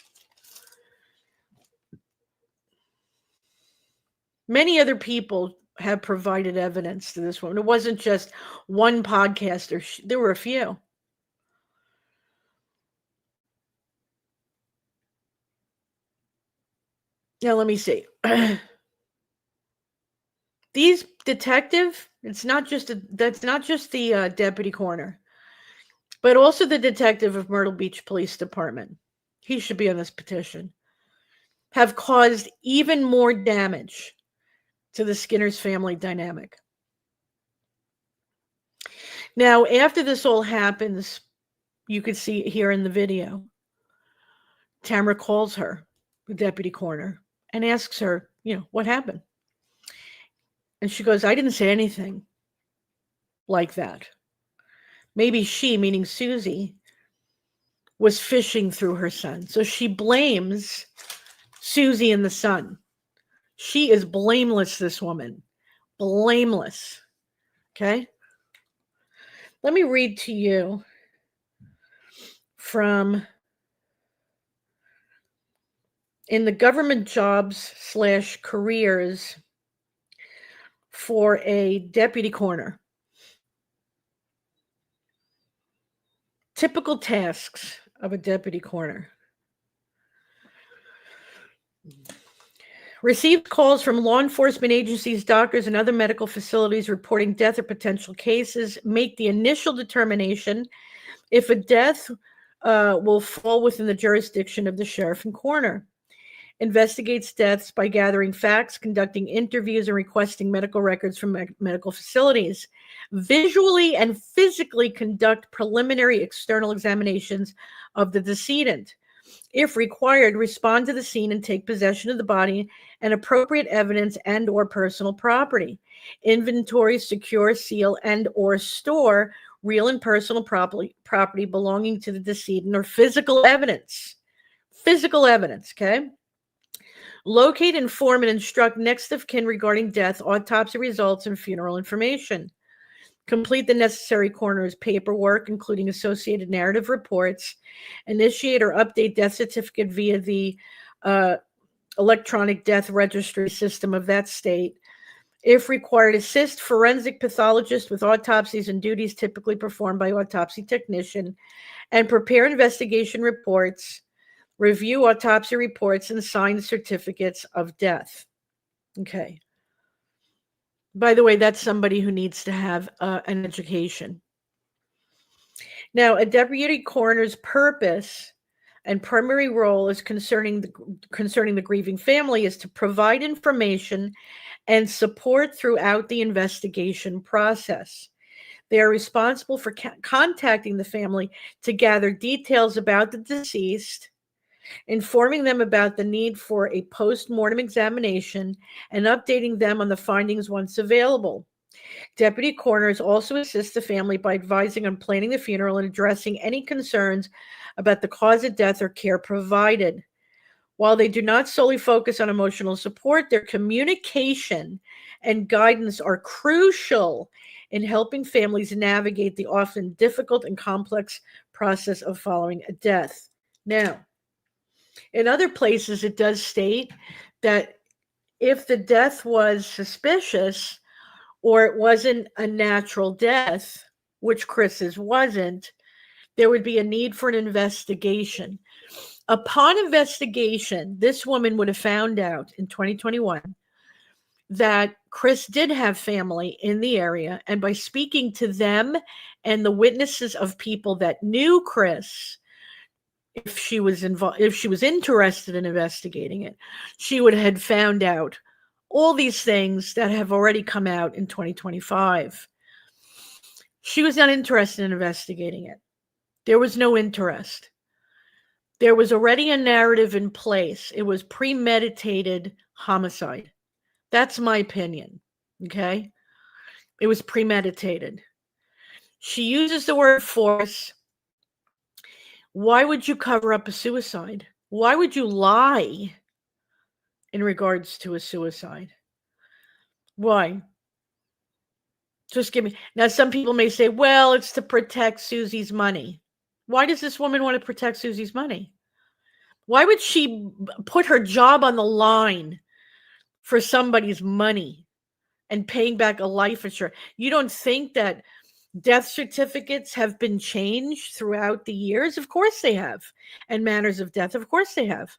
Many other people have provided evidence to this woman. It wasn't just one podcaster. There were a few. Now, let me see. These detective, that's not just the deputy coroner, but also the detective of Myrtle Beach Police Department. He should be on this petition. Have caused even more damage to the Skinner's family dynamic. Now, after this all happens, you could see here in the video, Tamra calls her, the deputy coroner, and asks her, what happened? And she goes, I didn't say anything like that. Maybe she, meaning Susie, was fishing through her son. So she blames Susie and the son. She is blameless, this woman. Blameless. Okay? Let me read to you from in the government jobs / careers for a deputy coroner. Typical tasks of a deputy coroner. Received calls from law enforcement agencies, doctors, and other medical facilities reporting death or potential cases. Make the initial determination if a death will fall within the jurisdiction of the sheriff and coroner. Investigates deaths by gathering facts, conducting interviews, and requesting medical records from medical facilities. Visually and physically conduct preliminary external examinations of the decedent. If required, respond to the scene and take possession of the body and appropriate evidence and or personal property. Inventory, secure, seal, and or store real and personal property belonging to the decedent or physical evidence. Physical evidence, okay? Locate, inform, and instruct next of kin regarding death, autopsy results, and funeral information. Complete the necessary coroner's paperwork, including associated narrative reports. Initiate or update death certificate via the electronic death registry system of that state. If required, assist forensic pathologist with autopsies and duties typically performed by autopsy technician, and prepare investigation reports, review autopsy reports, and sign certificates of death. Okay. By the way, that's somebody who needs to have an education. Now, a deputy coroner's purpose and primary role is concerning the grieving family is to provide information and support throughout the investigation process. They are responsible for contacting the family to gather details about the deceased, informing them about the need for a post-mortem examination, and updating them on the findings once available. Deputy coroners also assist the family by advising on planning the funeral and addressing any concerns about the cause of death or care provided. While they do not solely focus on emotional support, their communication and guidance are crucial in helping families navigate the often difficult and complex process of following a death. Now, in other places, it does state that if the death was suspicious or it wasn't a natural death, which Chris's wasn't, there would be a need for an investigation. Upon investigation, this woman would have found out in 2021 that Chris did have family in the area, and by speaking to them and the witnesses of people that knew Chris, if she was interested in investigating it, she would have found out all these things that have already come out in 2025. She was not interested in investigating it. There was no interest. There was already a narrative in place. It was premeditated homicide. That's my opinion, okay? It was premeditated. She uses the word force. Why would you cover up a suicide? Why would you lie in regards to a suicide? Why? Just give me. Now, some people may say, well, it's to protect Susie's money. Why does this woman want to protect Susie's money? Why would she put her job on the line for somebody's money and paying back a life insurance? You don't think that death certificates have been changed throughout the years? Of course they have. And manners of death, of course they have.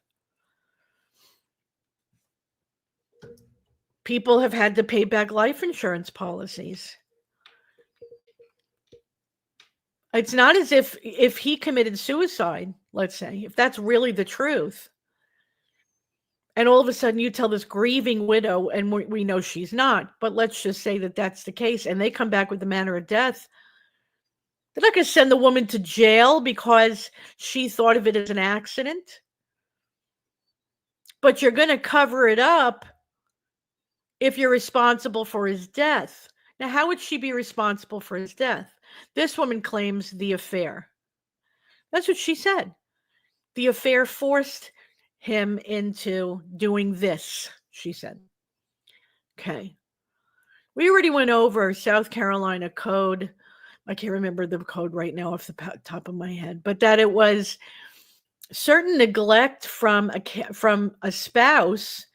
People have had to pay back life insurance policies. It's not as if he committed suicide, let's say, if that's really the truth, and all of a sudden you tell this grieving widow, and we know she's not, but let's just say that that's the case, and they come back with the manner of death, they're not going to send the woman to jail because she thought of it as an accident. But you're going to cover it up if you're responsible for his death. Now, how would she be responsible for his death? This woman claims the affair. That's what she said. The affair forced him into doing this, she said. Okay. We already went over South Carolina code. I can't remember the code right now off the top of my head, but that it was certain neglect from a spouse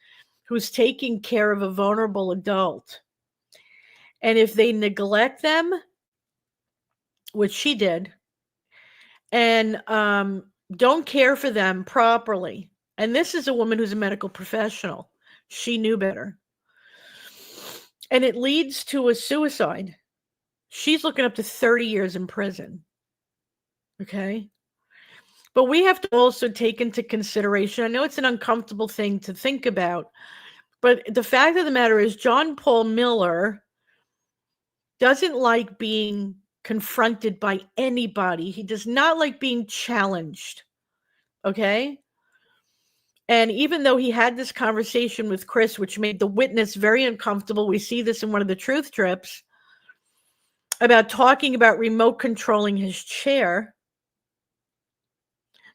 who's taking care of a vulnerable adult. And if they neglect them, which she did, and don't care for them properly, and this is a woman who's a medical professional, she knew better, and it leads to a suicide, she's looking up to 30 years in prison. Okay? But we have to also take into consideration, I know it's an uncomfortable thing to think about, but the fact of the matter is John Paul Miller doesn't like being confronted by anybody. He does not like being challenged. Okay? And even though he had this conversation with Chris, which made the witness very uncomfortable, we see this in one of the truth trips, about talking about remote controlling his chair.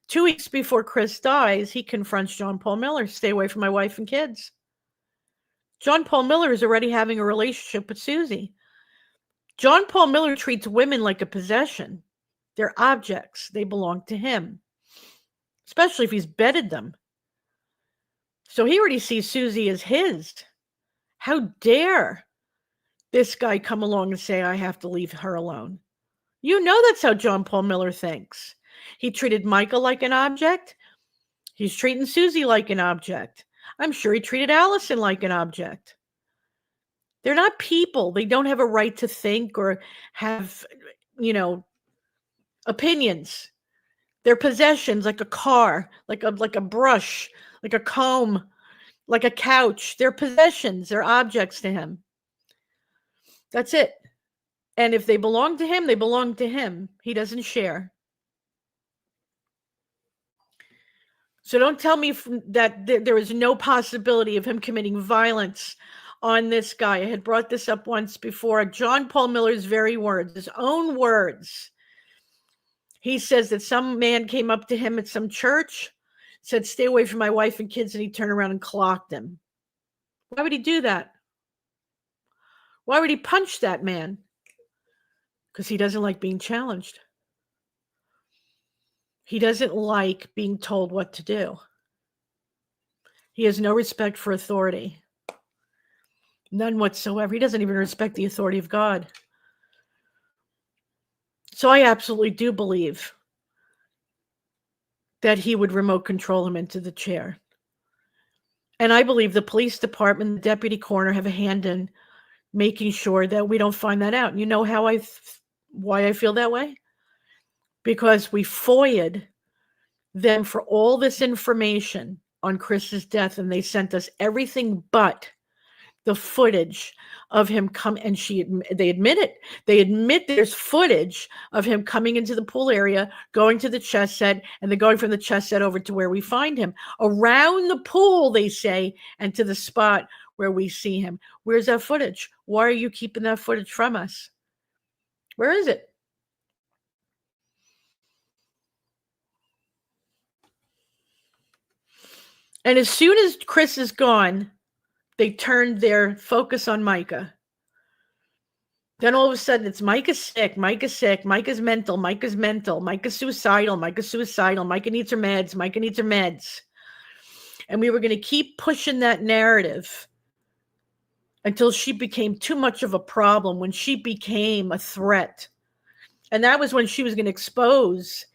2 weeks before Chris dies, he confronts John Paul Miller, stay away from my wife and kids. John Paul Miller is already having a relationship with Susie. John Paul Miller treats women like a possession. They're objects. They belong to him, especially if he's bedded them. So he already sees Susie as his. How dare this guy come along and say, I have to leave her alone? You know that's how John Paul Miller thinks. He treated Michael like an object. He's treating Susie like an object. I'm sure he treated Allison like an object. They're not people. They don't have a right to think or have, opinions. They're possessions, like a car, like a brush, like a comb, like a couch. They're possessions. They're objects to him. That's it. And if they belong to him, they belong to him. He doesn't share. So don't tell me that there is no possibility of him committing violence on this guy. I had brought this up once before. John Paul Miller's very words, his own words. He says that some man came up to him at some church, said, stay away from my wife and kids, and he turned around and clocked him. Why would he do that? Why would he punch that man? Because he doesn't like being challenged. He doesn't like being told what to do. He has no respect for authority. None whatsoever. He doesn't even respect the authority of God. So I absolutely do believe that he would remote control him into the chair. And I believe the police department, the deputy coroner, have a hand in making sure that we don't find that out. And you know why I feel that way? Because we FOIA'd them for all this information on Chris's death, and they sent us everything but the footage of him and they admit it. They admit there's footage of him coming into the pool area, going to the chess set, and then going from the chess set over to where we find him. Around the pool, they say, and to the spot where we see him. Where's that footage? Why are you keeping that footage from us? Where is it? And as soon as Chris is gone, they turned their focus on Micah. Then all of a sudden, it's Micah's sick, Micah's sick, Micah's mental, Micah's mental, Micah's suicidal, Micah's suicidal, Micah needs her meds, Micah needs her meds. And we were going to keep pushing that narrative until she became too much of a problem, when she became a threat. And that was when she was going to expose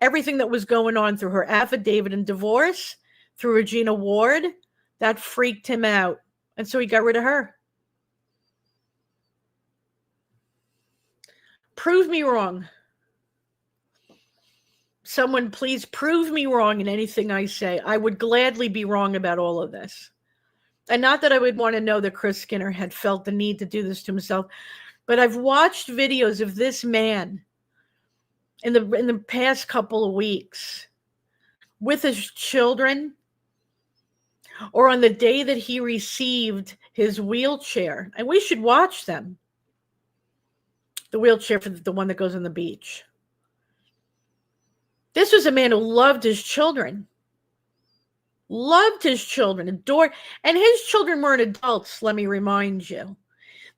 everything that was going on through her affidavit and divorce, through Regina Ward. That freaked him out. And so he got rid of her. Prove me wrong. Someone please prove me wrong in anything I say. I would gladly be wrong about all of this. And not that I would want to know that Chris Skinner had felt the need to do this to himself, but I've watched videos of this man in the past couple of weeks with his children, or on the day that he received his wheelchair. And we should watch them. The wheelchair for the one that goes on the beach. This was a man who loved his children. loved his children, adored, and his children weren't adults, let me remind you.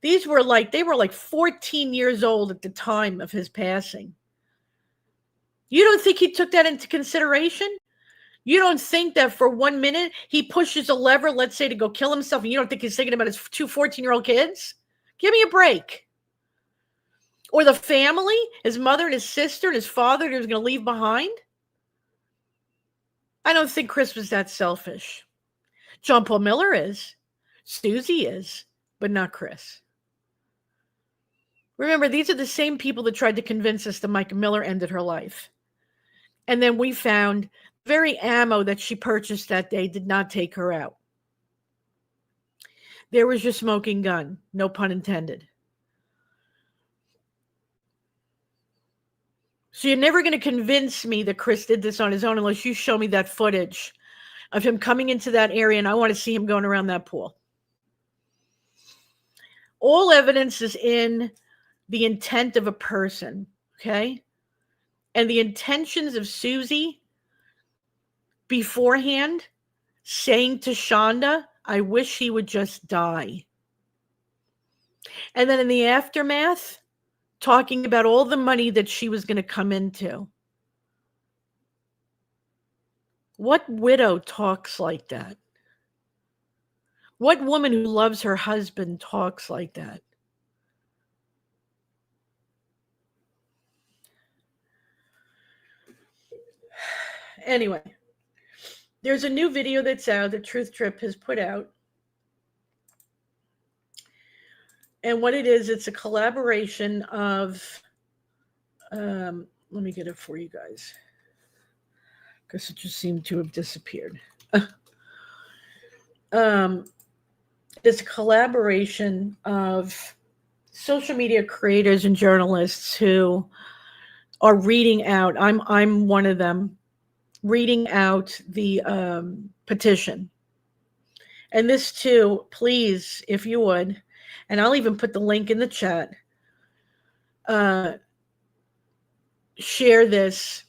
They were like 14 years old at the time of his passing. You don't think he took that into consideration? You don't think that for 1 minute he pushes a lever, let's say, to go kill himself, and you don't think he's thinking about his two 14-year-old kids? Give me a break. Or the family, his mother and his sister and his father that he was going to leave behind? I don't think Chris was that selfish. John Paul Miller is. Susie is, but not Chris. Remember, these are the same people that tried to convince us that Micah Miller ended her life. And then we found very ammo that she purchased that day did not take her out. There was your smoking gun, no pun intended. So you're never going to convince me that Chris did this on his own unless you show me that footage of him coming into that area, and I want to see him going around that pool. All evidence is in the intent of a person, okay? And the intentions of Susie beforehand, saying to Shonda, I wish he would just die. And then in the aftermath, talking about all the money that she was going to come into. What widow talks like that? What woman who loves her husband talks like that? Anyway, there's a new video that's out that Truth Trip has put out. And what it is, it's a collaboration of, let me get it for you guys, because it just seemed to have disappeared. It's a collaboration of social media creators and journalists who are reading out, I'm one of them, reading out the petition. And this too, please, if you would, and I'll even put the link in the chat, share this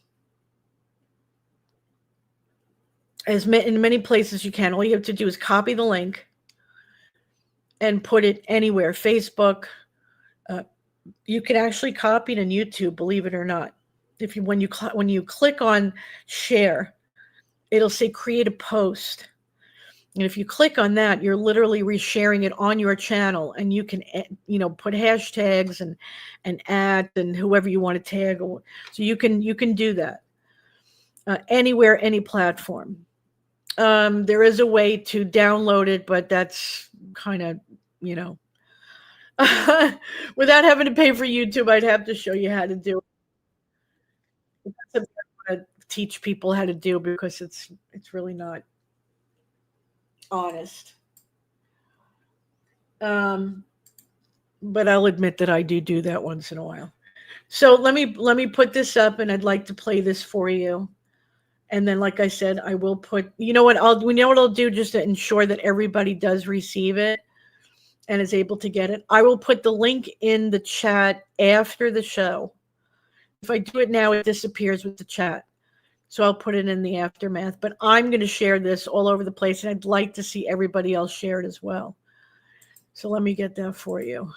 in many places you can. All you have to do is copy the link and put it anywhere. Facebook. You can actually copy it on YouTube, believe it or not. When you click on share, it'll say create a post. And if you click on that, you're literally resharing it on your channel, and you can, put hashtags and at and whoever you want to tag. So you can do that anywhere, any platform. There is a way to download it, but that's kind of, without having to pay for YouTube, I'd have to show you how to do it. That's what I want to teach people how to do, because it's really not honest. But I'll admit that I do that once in a while. So let me put this up, and I'd like to play this for you. And then, like I said, I will put, what I'll do just to ensure that everybody does receive it and is able to get it. I will put the link in the chat after the show. If I do it now, it disappears with the chat. So I'll put it in the aftermath. But I'm going to share this all over the place, and I'd like to see everybody else share it as well. So let me get that for you.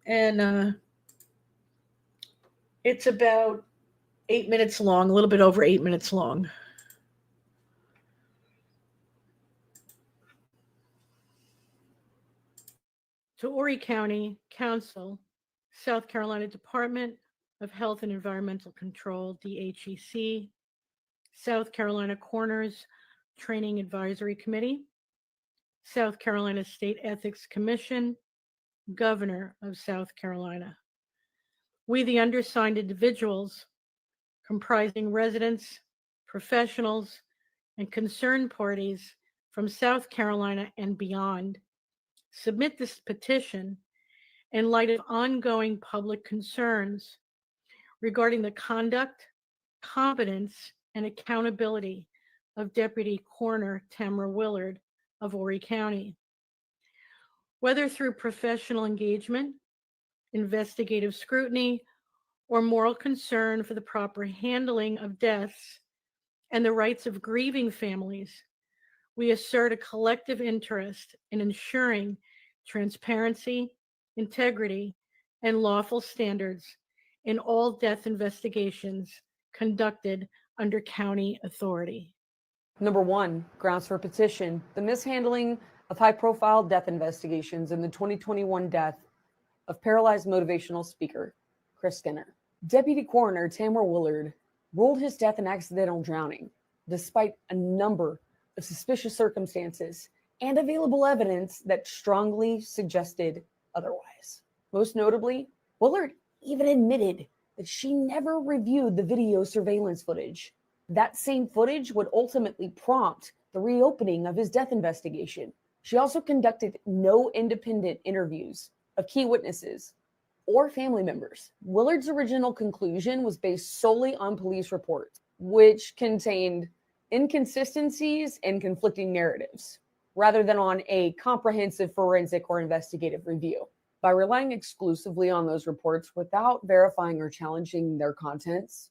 And it's about 8 minutes long, a little bit over 8 minutes long. To Horry County Council, South Carolina Department of Health and Environmental Control, DHEC, South Carolina Coroners Training Advisory Committee, South Carolina State Ethics Commission, Governor of South Carolina. We, the undersigned individuals, comprising residents, professionals, and concerned parties from South Carolina and beyond, submit this petition in light of ongoing public concerns regarding the conduct, competence, and accountability of Deputy Coroner Tamara Willard of Horry County. Whether through professional engagement, investigative scrutiny, or moral concern for the proper handling of deaths and the rights of grieving families, we assert a collective interest in ensuring transparency, integrity, and lawful standards in all death investigations conducted under county authority. Number 1, grounds for petition: the mishandling of high-profile death investigations in the 2021 death of paralyzed motivational speaker Chris Skinner. Deputy Coroner Tamara Willard ruled his death an accidental drowning, despite a number of suspicious circumstances and available evidence that strongly suggested otherwise. Most notably, Willard even admitted that she never reviewed the video surveillance footage. That same footage would ultimately prompt the reopening of his death investigation. She also conducted no independent interviews of key witnesses or family members. Willard's original conclusion was based solely on police reports, which contained inconsistencies and conflicting narratives, rather than on a comprehensive forensic or investigative review. By relying exclusively on those reports without verifying or challenging their contents,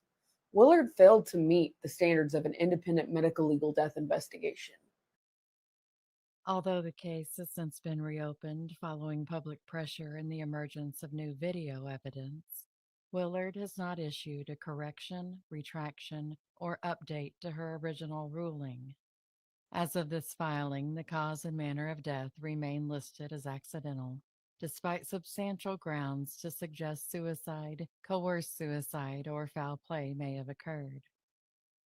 Willard failed to meet the standards of an independent medical legal death investigation. Although the case has since been reopened following public pressure and the emergence of new video evidence, Willard has not issued a correction, retraction, or update to her original ruling. As of this filing, the cause and manner of death remain listed as accidental, despite substantial grounds to suggest suicide, coerced suicide, or foul play may have occurred.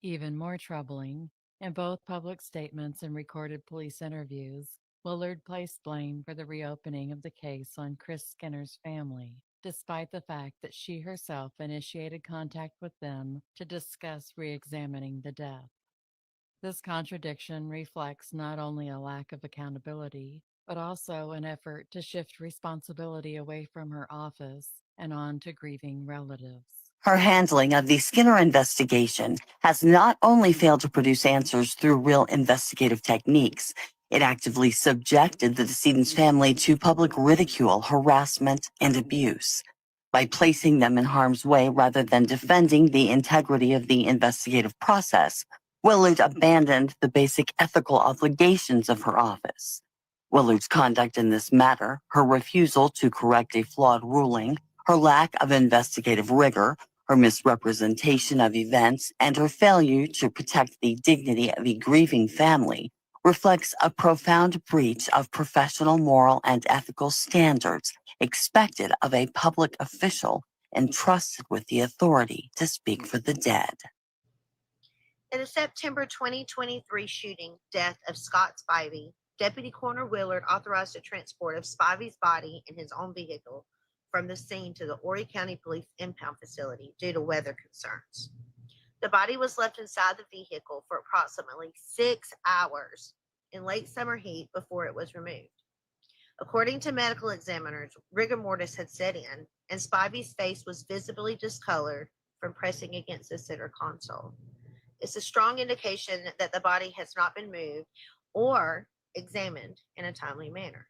Even more troubling, in both public statements and recorded police interviews, Willard placed blame for the reopening of the case on Chris Skinner's family, despite the fact that she herself initiated contact with them to discuss re-examining the death. This contradiction reflects not only a lack of accountability, but also an effort to shift responsibility away from her office and on to grieving relatives. Her handling of the Skinner investigation has not only failed to produce answers through real investigative techniques, it actively subjected the decedent's family to public ridicule, harassment, and abuse. By placing them in harm's way rather than defending the integrity of the investigative process, Willard abandoned the basic ethical obligations of her office. Willard's conduct in this matter, her refusal to correct a flawed ruling, her lack of investigative rigor, her misrepresentation of events, and her failure to protect the dignity of a grieving family reflects a profound breach of professional, moral, and ethical standards expected of a public official entrusted with the authority to speak for the dead. In the September 2023 shooting death of Scott Spivey, Deputy Coroner Willard authorized the transport of Spivey's body in his own vehicle from the scene to the Horry County Police impound facility due to weather concerns. The body was left inside the vehicle for approximately 6 hours in late summer heat before it was removed. According to medical examiners, rigor mortis had set in, and Spivey's face was visibly discolored from pressing against the center console. It's a strong indication that the body has not been moved or examined in a timely manner.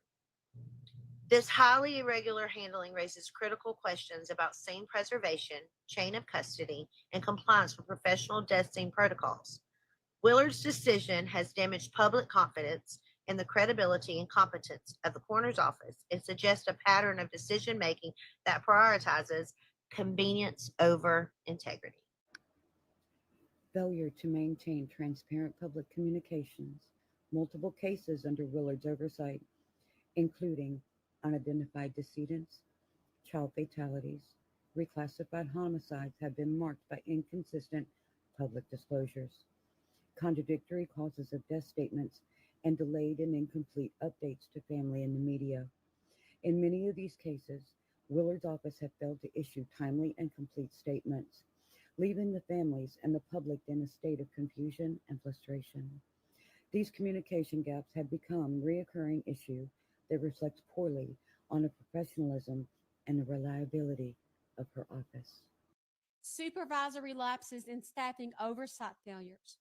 This highly irregular handling raises critical questions about scene preservation, chain of custody, and compliance with professional death scene protocols. Willard's decision has damaged public confidence in the credibility and competence of the coroner's office and suggests a pattern of decision-making that prioritizes convenience over integrity. Failure to maintain transparent public communications, multiple cases under Willard's oversight, including unidentified decedents, child fatalities, reclassified homicides, have been marked by inconsistent public disclosures, contradictory causes of death statements, and delayed and incomplete updates to family and the media. In many of these cases, Willard's office have failed to issue timely and complete statements, leaving the families and the public in a state of confusion and frustration. These communication gaps have become a recurring issue that reflects poorly on the professionalism and the reliability of her office. Supervisory lapses in staffing oversight failures.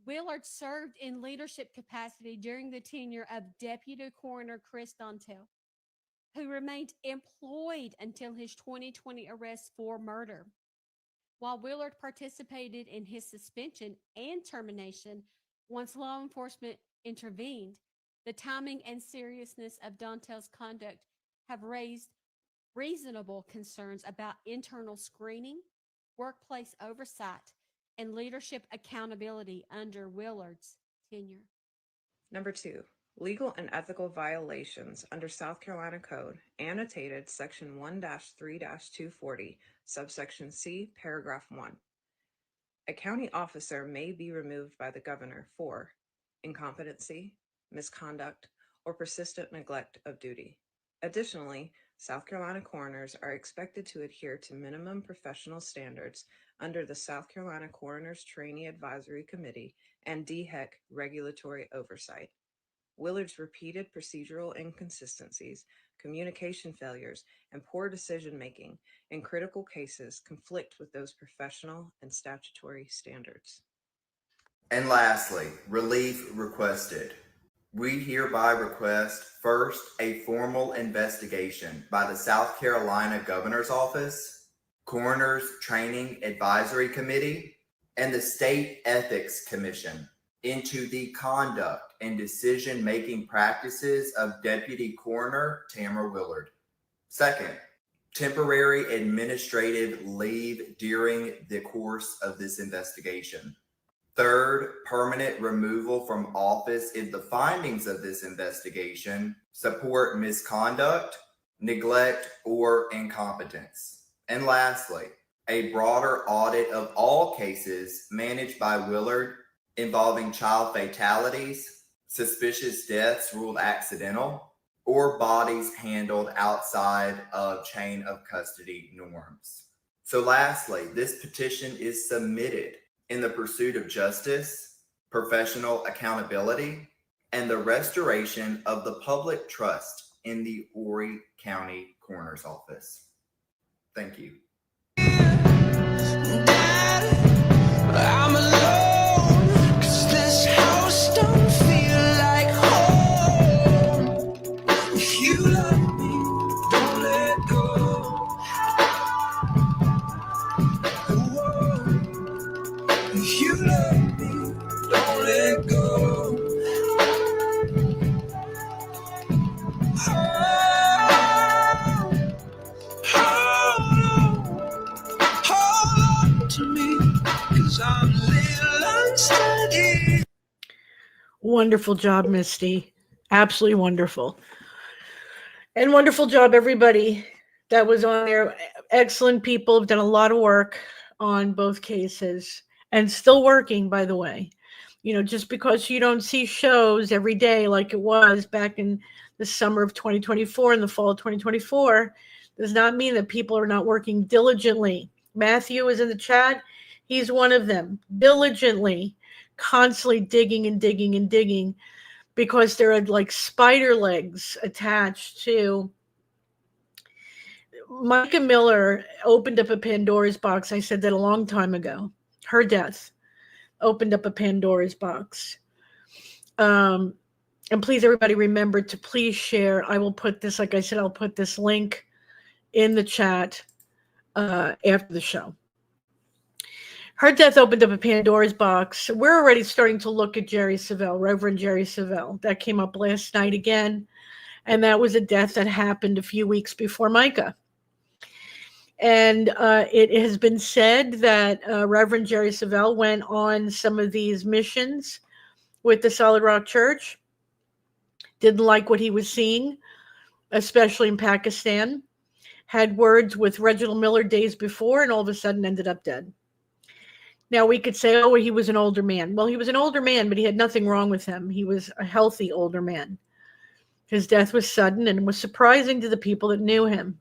Willard served in leadership capacity during the tenure of Deputy Coroner Chris Dontel, who remained employed until his 2020 arrest for murder. While Willard participated in his suspension and termination once law enforcement intervened, the timing and seriousness of Dontel's conduct have raised reasonable concerns about internal screening, workplace oversight, and leadership accountability under Willard's tenure. Number 2, legal and ethical violations under South Carolina Code, annotated Section 1-3-240, subsection C, paragraph 1. A county officer may be removed by the governor for incompetency, misconduct, or persistent neglect of duty. Additionally, South Carolina coroners are expected to adhere to minimum professional standards under the South Carolina Coroners Trainee Advisory Committee and DHEC regulatory oversight. Willard's repeated procedural inconsistencies, communication failures, and poor decision-making in critical cases conflict with those professional and statutory standards. And lastly, relief requested. We hereby request, first, a formal investigation by the South Carolina Governor's Office, Coroners Training Advisory Committee, and the State Ethics Commission into the conduct and decision-making practices of Deputy Coroner Tamara Willard. Second, temporary administrative leave during the course of this investigation. Third, permanent removal from office if the findings of this investigation support misconduct, neglect, or incompetence. And lastly, a broader audit of all cases managed by Willard involving child fatalities, suspicious deaths ruled accidental, or bodies handled outside of chain of custody norms. So lastly, this petition is submitted in the pursuit of justice, professional accountability, and the restoration of the public trust in the Horry County Coroner's Office. Thank you. I'm alone, 'cause this house don't feel like home. If you love me, don't let go. Whoa. If you love me, don't let go. Hold on to me, 'cause I'm a little unsteady. Wonderful job, Misty. Absolutely wonderful. And wonderful job, everybody that was on there. Excellent people have done a lot of work on both cases and still working, by the way. You know, just because you don't see shows every day like it was back in the summer of 2024 and the fall of 2024 does not mean that people are not working diligently. Matthew is in the chat. He's one of them, diligently, constantly digging and digging and digging, because there are like spider legs attached to. Micah Miller opened up a Pandora's box. I said that a long time ago. Her death opened up a Pandora's box. And please, everybody, remember to please share. I will put this, like I said, I'll put this link in the chat after the show. Her death opened up a Pandora's box. We're already starting to look at Jerry Savelle, Reverend Jerry Savelle. That came up last night again. And that was a death that happened a few weeks before Micah. And it has been said that Reverend Jerry Savelle went on some of these missions with the Solid Rock Church. Didn't like what he was seeing, especially in Pakistan. Had words with Reginald Miller days before and all of a sudden ended up dead. Now we could say, oh, he was an older man. Well, he was an older man, but he had nothing wrong with him. He was a healthy older man. His death was sudden and was surprising to the people that knew him.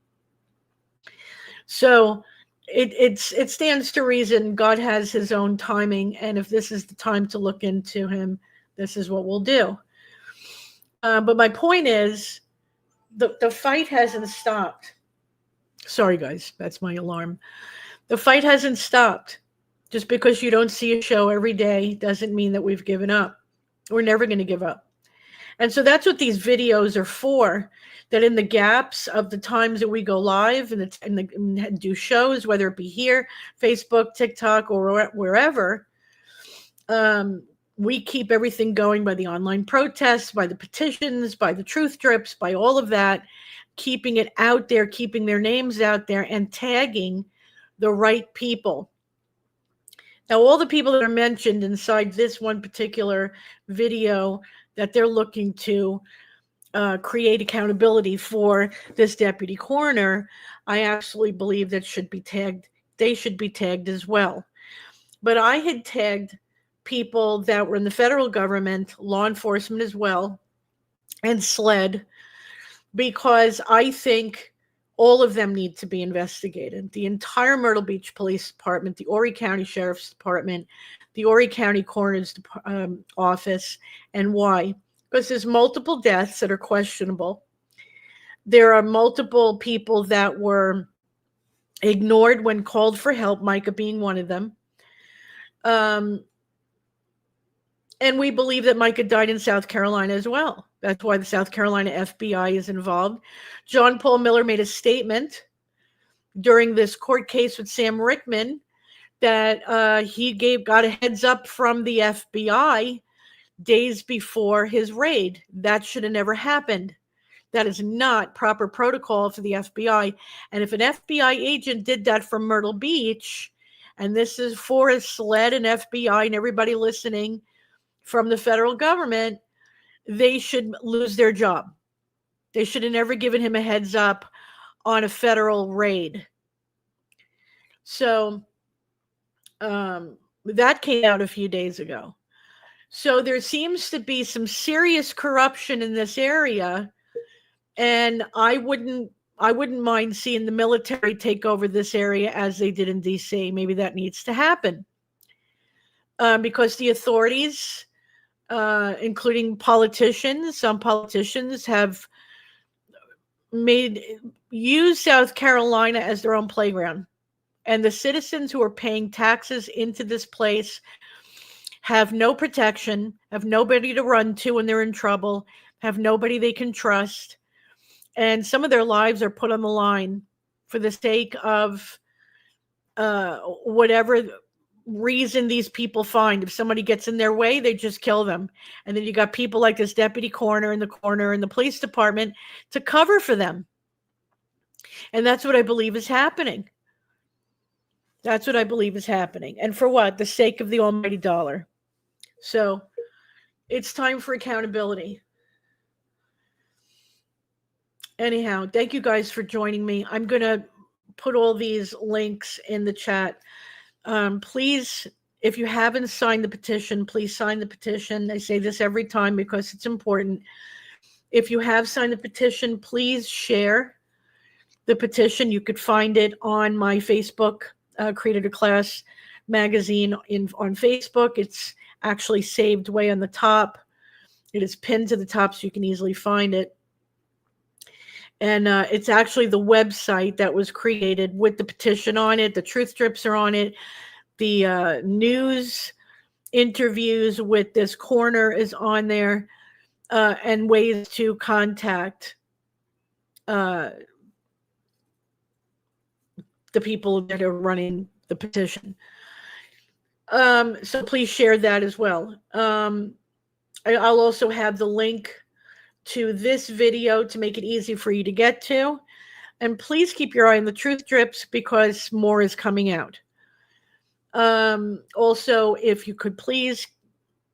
So it stands to reason God has his own timing. And if this is the time to look into him, this is what we'll do. But my point is, the fight hasn't stopped. Sorry, guys, that's my alarm. The fight hasn't stopped. Just because you don't see a show every day doesn't mean that we've given up. We're never going to give up. And so that's what these videos are for, that in the gaps of the times that we go live and do shows, whether it be here, Facebook, TikTok, or wherever, we keep everything going by the online protests, by the petitions, by the truth drips, by all of that, keeping it out there, keeping their names out there, and tagging the right people. Now, all the people that are mentioned inside this one particular video that they're looking to create accountability for this deputy coroner, I absolutely believe that should be tagged. They should be tagged as well. But I had tagged people that were in the federal government, law enforcement as well, and SLED, because I think all of them need to be investigated. The entire Myrtle Beach Police Department, the Horry County Sheriff's Department, the Horry County Coroner's Office. And why? Because there's multiple deaths that are questionable. There are multiple people that were ignored when called for help, Micah being one of them. And we believe that Micah died in South Carolina as well. That's why the South Carolina FBI is involved. John Paul Miller made a statement during this court case with Sam Rickman that he got a heads up from the FBI days before his raid. That should have never happened. That is not proper protocol for the FBI. And if an FBI agent did that from Myrtle Beach, and this is for a SLED and FBI and everybody listening from the federal government, they should lose their job. They should have never given him a heads up on a federal raid. So that came out a few days ago. So there seems to be some serious corruption in this area, and I wouldn't mind seeing the military take over this area as they did in DC. Maybe that needs to happen because the authorities, including politicians, some politicians have used South Carolina as their own playground. And the citizens who are paying taxes into this place have no protection, have nobody to run to when they're in trouble, have nobody they can trust. And some of their lives are put on the line for the sake of whatever reason these people find. If somebody gets in their way, they just kill them. And then you got people like this deputy coroner and the coroner and the police department to cover for them. And that's what I believe is happening. That's what I believe is happening. And for what? The sake of the almighty dollar. So it's time for accountability. Anyhow, thank you guys for joining me. I'm going to put all these links in the chat. Please, if you haven't signed the petition, please sign the petition. I say this every time because it's important. If you have signed the petition, please share the petition. You could find it on my Facebook, Created a Class magazine on Facebook. It's actually saved way on the top. It is pinned to the top so you can easily find it. And it's actually the website that was created with the petition on it. The truth strips are on it. The news interviews with this coroner is on there, and ways to contact the people that are running the petition. So please share that as well. I'll also have the link to this video to make it easy for you to get to. And please keep your eye on the truth drips because more is coming out. Also, if you could please,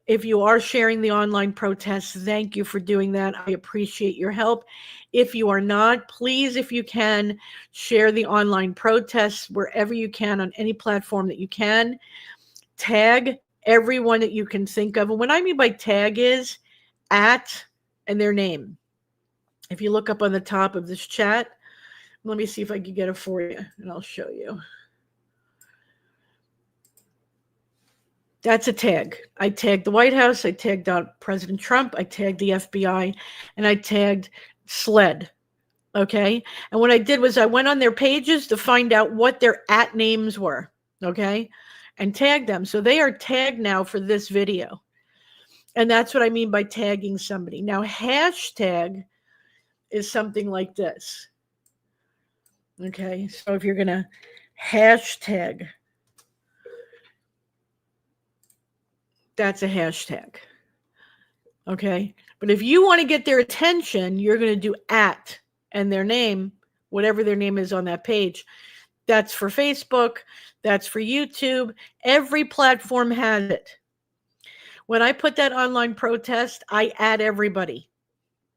if you are sharing the online protests, thank you for doing that. I appreciate your help. If you are not, please, if you can, share the online protests wherever you can on any platform that you can. Tag everyone that you can think of. And what I mean by tag is at and their name. If you look up on the top of this chat, let me see if I can get it for you and I'll show you. That's a tag. I tagged the White House, I tagged out President Trump, I tagged the FBI, and I tagged SLED. Okay? And what I did was I went on their pages to find out what their at names were. Okay? And tagged them. So they are tagged now for this video. And that's what I mean by tagging somebody. Now, hashtag is something like this. Okay, so if you're going to hashtag, that's a hashtag. Okay, but if you want to get their attention, you're going to do at and their name, whatever their name is on that page. That's for Facebook. That's for YouTube. Every platform has it. When I put that online protest, I add everybody.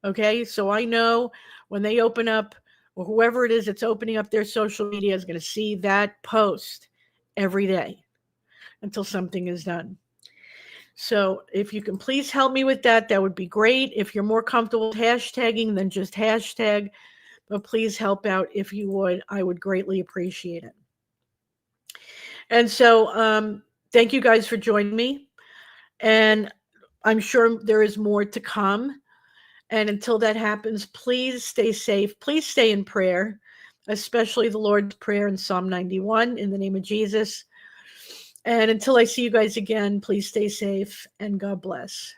Okay, so I know when they open up, or whoever it is that's opening up their social media is going to see that post every day until something is done. So if you can please help me with that, that would be great. If you're more comfortable with hashtagging, then just hashtag, but please help out if you would. I would greatly appreciate it. And so thank you guys for joining me. And I'm sure there is more to come. And until that happens, please stay safe. Please stay in prayer, especially the Lord's Prayer in Psalm 91, in the name of Jesus. And until I see you guys again, please stay safe and God bless.